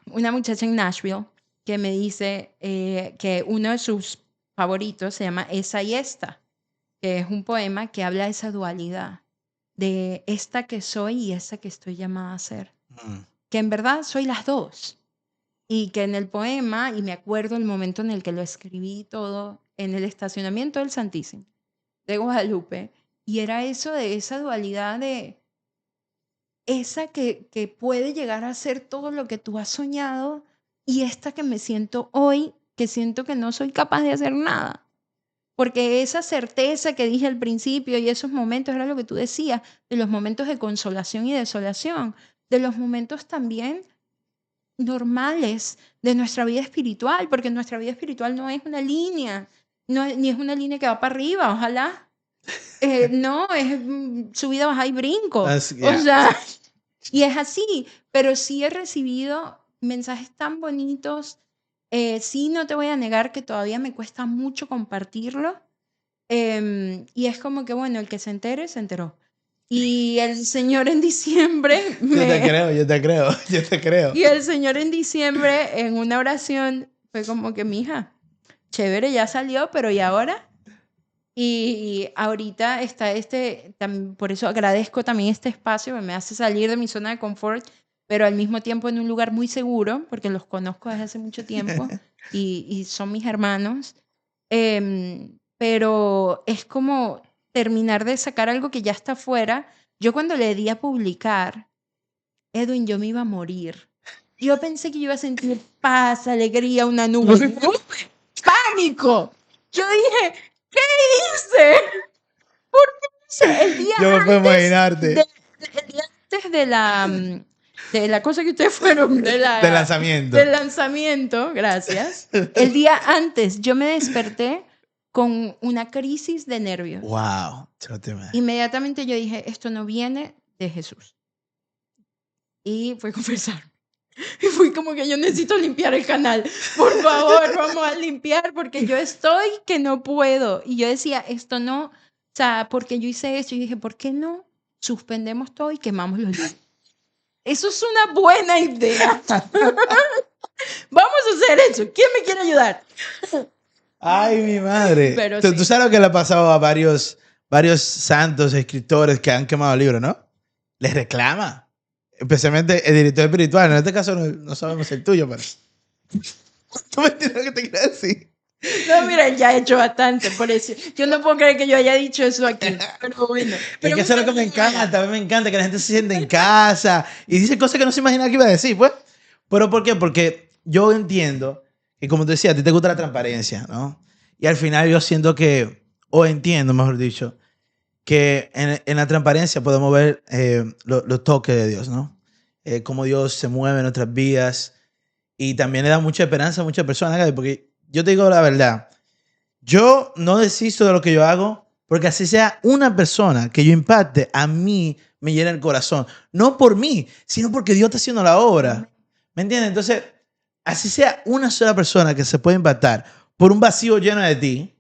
Nashville que me dice que uno de sus favoritos se llama Esa y Esta, que es un poema que habla de esa dualidad, de esta que soy y esta que estoy llamada a ser. Que en verdad soy las dos. Y que en el poema, y me acuerdo el momento en el que lo escribí todo, en el estacionamiento del Santísimo de Guadalupe, y era eso de esa dualidad de esa que puede llegar a ser todo lo que tú has soñado y esta que me siento hoy, que siento que no soy capaz de hacer nada. Porque esa certeza que dije al principio y esos momentos era lo que tú decías, de los momentos de consolación y desolación, de los momentos también normales de nuestra vida espiritual, porque nuestra vida espiritual no es una línea, ni es una línea que va para arriba, ojalá. No, es subida, baja y brinco. O sea, y es así, pero sí he recibido mensajes tan bonitos. Sí, no te voy a negar que todavía me cuesta mucho compartirlo. Y es como que, bueno, el que se entere, se enteró. Y el Señor en diciembre... Yo te creo. Y el Señor en diciembre, en una oración, fue como que, mija, chévere, ya salió, pero ¿y ahora? Y ahorita está por eso agradezco también este espacio que me hace salir de mi zona de confort, pero al mismo tiempo en un lugar muy seguro, porque los conozco desde hace mucho tiempo y son mis hermanos. Pero es como terminar de sacar algo que ya está afuera. Yo cuando le di a publicar, Edwin, yo me iba a morir. Yo pensé que yo iba a sentir paz, alegría, una nube. ¡Pánico! Yo dije, ¿qué hice? ¿Por qué hice? El día Yo me puedo antes imaginarte. el día antes de la cosa que ustedes fueron, Del lanzamiento. del lanzamiento, gracias. El día antes yo me desperté con una crisis de nervios. Wow. Inmediatamente yo dije, esto no viene de Jesús. Y fue a confesar. Y fui como que yo necesito limpiar el canal. Por favor, vamos a limpiar porque yo estoy que no puedo. Y yo decía, esto no, o sea, porque yo hice esto. Y dije, ¿por qué no suspendemos todo y quemamos los libros? Eso es una buena idea. Vamos a hacer eso. ¿Quién me quiere ayudar? Ay, mi madre. Pero ¿Tú sí. sabes lo que le ha pasado a varios santos, escritores que han quemado libros, ¿no? Les reclama. Especialmente el director espiritual. En este caso no sabemos el tuyo, pero... ¿Tú me entiendes lo que te quiero decir? No, mira, ya he hecho bastante por eso. Yo no puedo creer que yo haya dicho eso aquí. Pero bueno. Es que eso es lo que me encanta. A mí me encanta que la gente se siente en casa y dice cosas que no se imaginaba que iba a decir, pues. ¿Pero por qué? Porque yo entiendo que, como te decía, a ti te gusta la transparencia, ¿no? Y al final yo siento que, o entiendo, mejor dicho, que en la transparencia podemos ver los toques de Dios, ¿no? Cómo Dios se mueve en nuestras vidas y también le da mucha esperanza a muchas personas, Gaby, porque yo te digo la verdad, yo no desisto de lo que yo hago porque así sea una persona que yo impacte, a mí me llena el corazón. No por mí, sino porque Dios está haciendo la obra. ¿Me entiendes? Entonces, así sea una sola persona que se puede impactar por un vacío lleno de ti,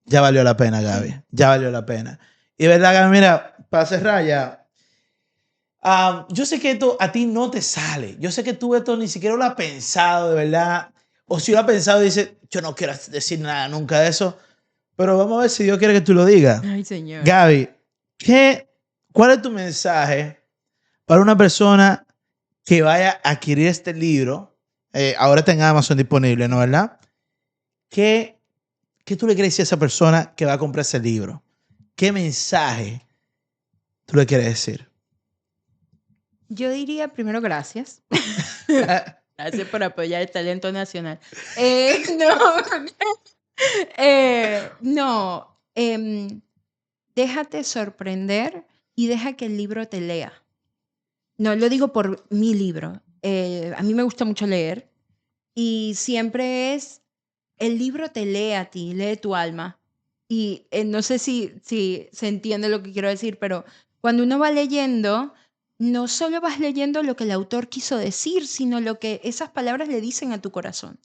ya valió la pena, Gaby. Ya valió la pena. Y verdad, Gaby, mira, para cerrar ya, yo sé que esto a ti no te sale. Yo sé que tú esto ni siquiera lo has pensado, de verdad. O si lo has pensado y dices, yo no quiero decir nada nunca de eso. Pero vamos a ver si Dios quiere que tú lo digas. Ay, Señor. Gaby, ¿cuál es tu mensaje para una persona que vaya a adquirir este libro? Ahora está en Amazon disponible, ¿no? ¿Verdad? ¿Qué tú le quieres decir a esa persona que va a comprar ese libro? ¿Qué mensaje tú le quieres decir? Yo diría primero gracias. Gracias por apoyar el talento nacional. No, déjate sorprender y deja que el libro te lea. No lo digo por mi libro. A mí me gusta mucho leer y siempre es, el libro te lee a ti, lee tu alma. Y no sé si se entiende lo que quiero decir, pero cuando uno va leyendo, no solo vas leyendo lo que el autor quiso decir, sino lo que esas palabras le dicen a tu corazón.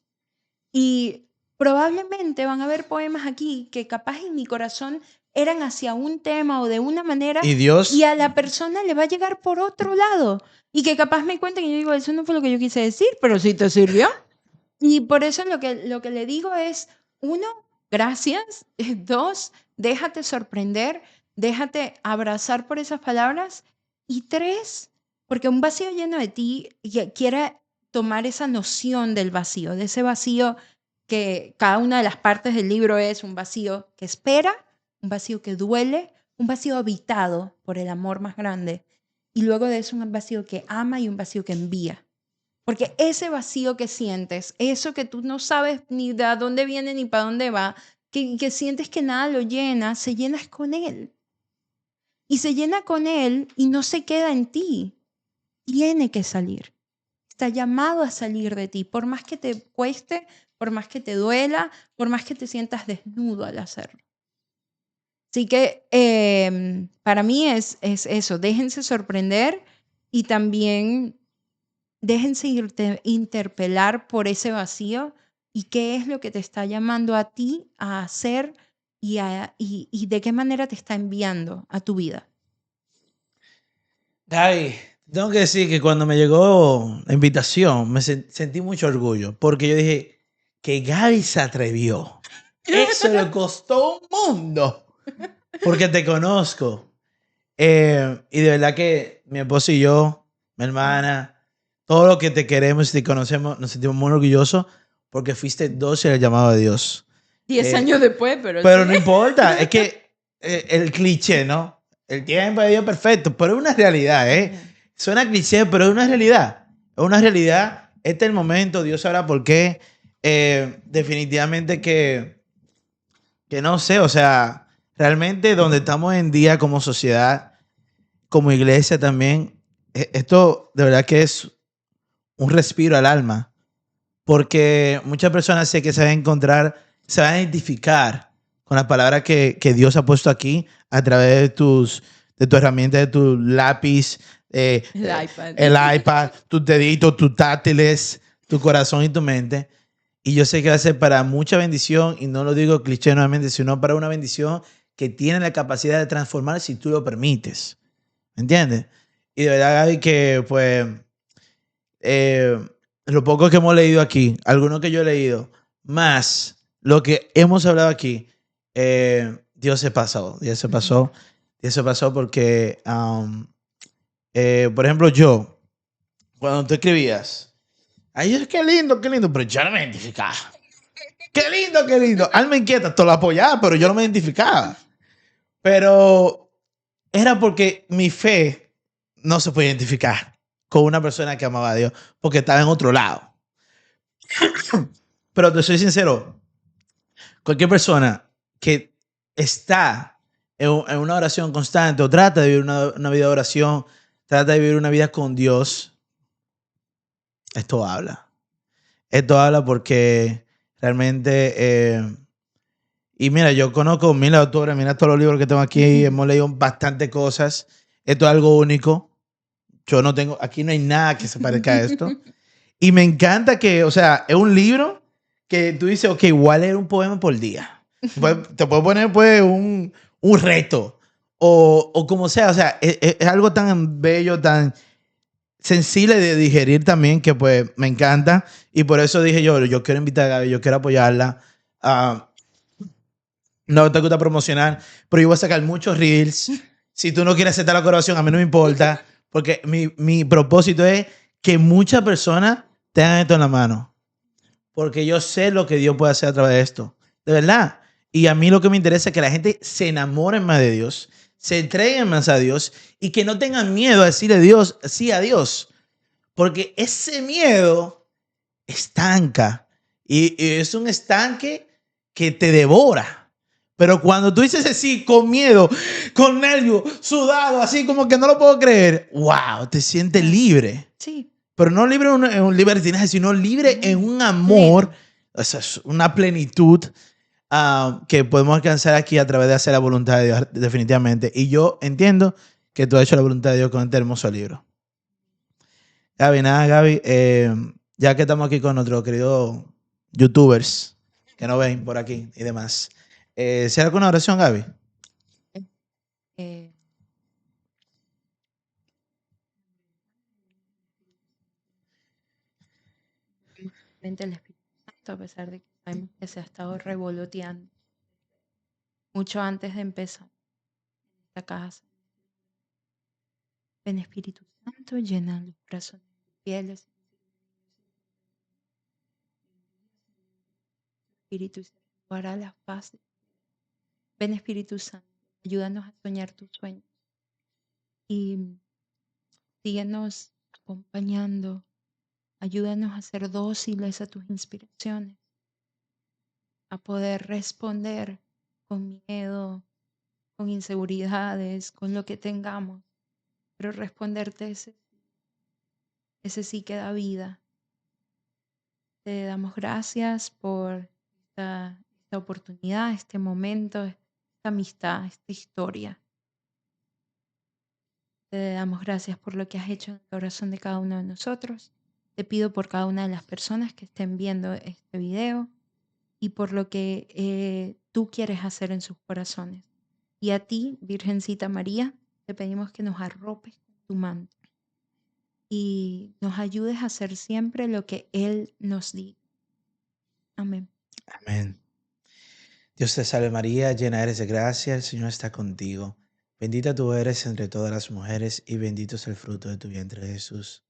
Y probablemente van a haber poemas aquí que capaz en mi corazón eran hacia un tema o de una manera Y Dios, y a la persona le va a llegar por otro lado. Y que capaz me cuenten y yo digo, eso no fue lo que yo quise decir, pero sí te sirvió. Y por eso lo que le digo es, uno, gracias. Dos, déjate sorprender, déjate abrazar por esas palabras. Y tres, porque un vacío lleno de ti quiere tomar esa noción del vacío, de ese vacío que cada una de las partes del libro es un vacío que espera, un vacío que duele, un vacío habitado por el amor más grande. Y luego de eso un vacío que ama y un vacío que envía. Porque ese vacío que sientes, eso que tú no sabes ni de dónde viene ni para dónde va, que sientes que nada lo llena, se llena es con Él. Y se llena con Él y no se queda en ti. Tiene que salir. Está llamado a salir de ti, por más que te cueste, por más que te duela, por más que te sientas desnudo al hacerlo. Así que para mí es eso, déjense sorprender y también déjense interpelar por ese vacío y qué es lo que te está llamando a ti a hacer y de qué manera te está enviando a tu vida. Gaby, tengo que decir que cuando me llegó la invitación me sentí mucho orgullo porque yo dije que Gaby se atrevió. Eso le costó un mundo porque te conozco. Y de verdad que mi esposo y yo mi hermana, todo lo que te queremos y te conocemos, nos sentimos muy orgullosos porque fuiste dócil al llamado de Dios. 10 años después, pero Pero no sí. importa, es que el cliché, ¿no? El tiempo de Dios perfecto, pero es una realidad, ¿eh? Suena cliché, pero es una realidad. Es una realidad. Este es el momento, Dios sabrá por qué. Definitivamente que no sé, o sea, realmente donde estamos en día como sociedad, como iglesia también, esto de verdad que es un respiro al alma, porque muchas personas sé que se van a encontrar, se van a identificar con las palabras que Dios ha puesto aquí a través de tu herramienta, de tu lápiz, El iPad. el iPad, tus deditos, tus táctiles, tu corazón y tu mente. Y yo sé que va a ser para mucha bendición, y no lo digo cliché nuevamente, sino para una bendición que tiene la capacidad de transformar si tú lo permites. ¿Me entiendes? Y de verdad, Gaby, que pues eh, lo poco que hemos leído aquí, algunos que yo he leído, más lo que hemos hablado aquí, Dios se pasó, Dios se pasó, Dios se pasó porque, por ejemplo, yo, cuando tú escribías, ay, qué lindo, pero yo no me identificaba. Qué lindo, qué lindo. Alma inquieta, todo lo apoyaba, pero yo no me identificaba. Pero era porque mi fe no se puede identificar con una persona que amaba a Dios, porque estaba en otro lado. Pero te soy sincero, cualquier persona que está en una oración constante o trata de vivir una vida de oración, trata de vivir una vida con Dios, esto habla. Esto habla porque realmente... y mira, yo conozco mil autores, mira todos los libros que tengo aquí, hemos leído bastantes cosas. Esto es algo único. Yo no tengo, aquí no hay nada que se parezca a esto. Y me encanta que, o sea, es un libro que tú dices, ok, igual leer un poema por día. Te puedo poner, pues, un reto. O como sea, o sea, es algo tan bello, tan sensible de digerir también, que pues me encanta. Y por eso dije yo quiero invitar a Gaby, yo quiero apoyarla. Ah, no te gusta promocionar, pero yo voy a sacar muchos reels. Si tú no quieres aceptar la colaboración, a mí no me importa, porque mi propósito es que muchas personas tengan esto en la mano, porque yo sé lo que Dios puede hacer a través de esto, de verdad. Y a mí lo que me interesa es que la gente se enamore más de Dios, se entreguen más a Dios y que no tengan miedo a decirle a Dios, sí a Dios, porque ese miedo estanca y es un estanque que te devora. Pero cuando tú dices así, con miedo, con nervio, sudado, así como que no lo puedo creer, wow, te sientes libre. Sí. Pero no libre en un libertinaje, sino libre en un amor, Pleno. o sea, es una plenitud que podemos alcanzar aquí a través de hacer la voluntad de Dios, definitivamente. Y yo entiendo que tú has hecho la voluntad de Dios con este hermoso libro. Gaby, nada, Gaby, ya que estamos aquí con nuestros queridos youtubers que nos ven por aquí y demás, ¿cierra alguna oración, Gaby? Eh, Frente al Espíritu Santo, a pesar de que sabemos que se ha estado revoloteando mucho antes de empezar esta casa. Ven Espíritu Santo, llena los corazones fieles. Espíritu Santo, hará las paces. Ven Espíritu Santo, ayúdanos a soñar tus sueños y síguenos acompañando. Ayúdanos a ser dóciles a tus inspiraciones, a poder responder con miedo, con inseguridades, con lo que tengamos, pero responderte ese sí que da vida. Te damos gracias por esta oportunidad, este momento, esta amistad, esta historia. Te damos gracias por lo que has hecho en el corazón de cada uno de nosotros. Te pido por cada una de las personas que estén viendo este video y por lo que tú quieres hacer en sus corazones. Y a ti, Virgencita María, te pedimos que nos arropes con tu manto y nos ayudes a hacer siempre lo que Él nos diga. Amén. Amén. Dios te salve María, llena eres de gracia, el Señor está contigo. Bendita tú eres entre todas las mujeres y bendito es el fruto de tu vientre, Jesús.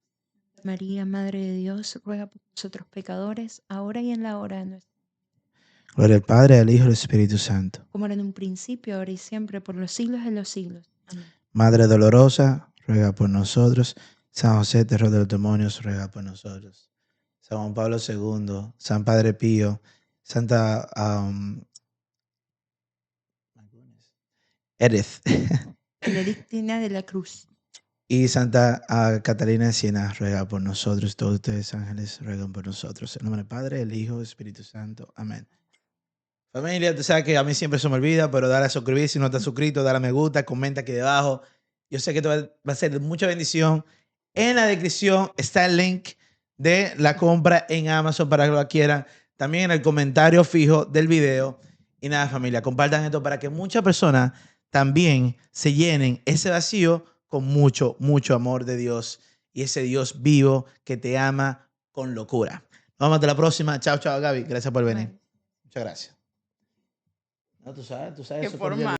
María, Madre de Dios, ruega por nosotros pecadores, ahora y en la hora de nuestra muerte. Gloria al Padre, al Hijo y al Espíritu Santo. Como era en un principio, ahora y siempre, por los siglos de los siglos. Amén. Madre dolorosa, ruega por nosotros. San José, terror de los demonios, ruega por nosotros. San Juan Pablo II, San Padre Pío, Santa Edith Benedictina de la Cruz. y Santa Catalina de Siena, ruega por nosotros. Todos ustedes, ángeles, ruegan por nosotros. En nombre del Padre, el Hijo y el Espíritu Santo. Amén. Familia, tú sabes que a mí siempre se me olvida, pero dale a suscribir si no estás suscrito, dale a me gusta, comenta aquí debajo. Yo sé que esto va a ser de mucha bendición. En la descripción está el link de la compra en Amazon para que lo quieran. También en el comentario fijo del video. Y nada, familia, compartan esto para que muchas personas también se llenen ese vacío con mucho, mucho amor de Dios. Y ese Dios vivo que te ama con locura. Nos vemos hasta la próxima. Chao, chao, Gaby. Gracias por venir. Amén. Muchas gracias. No, tú sabes, Qué eso formal.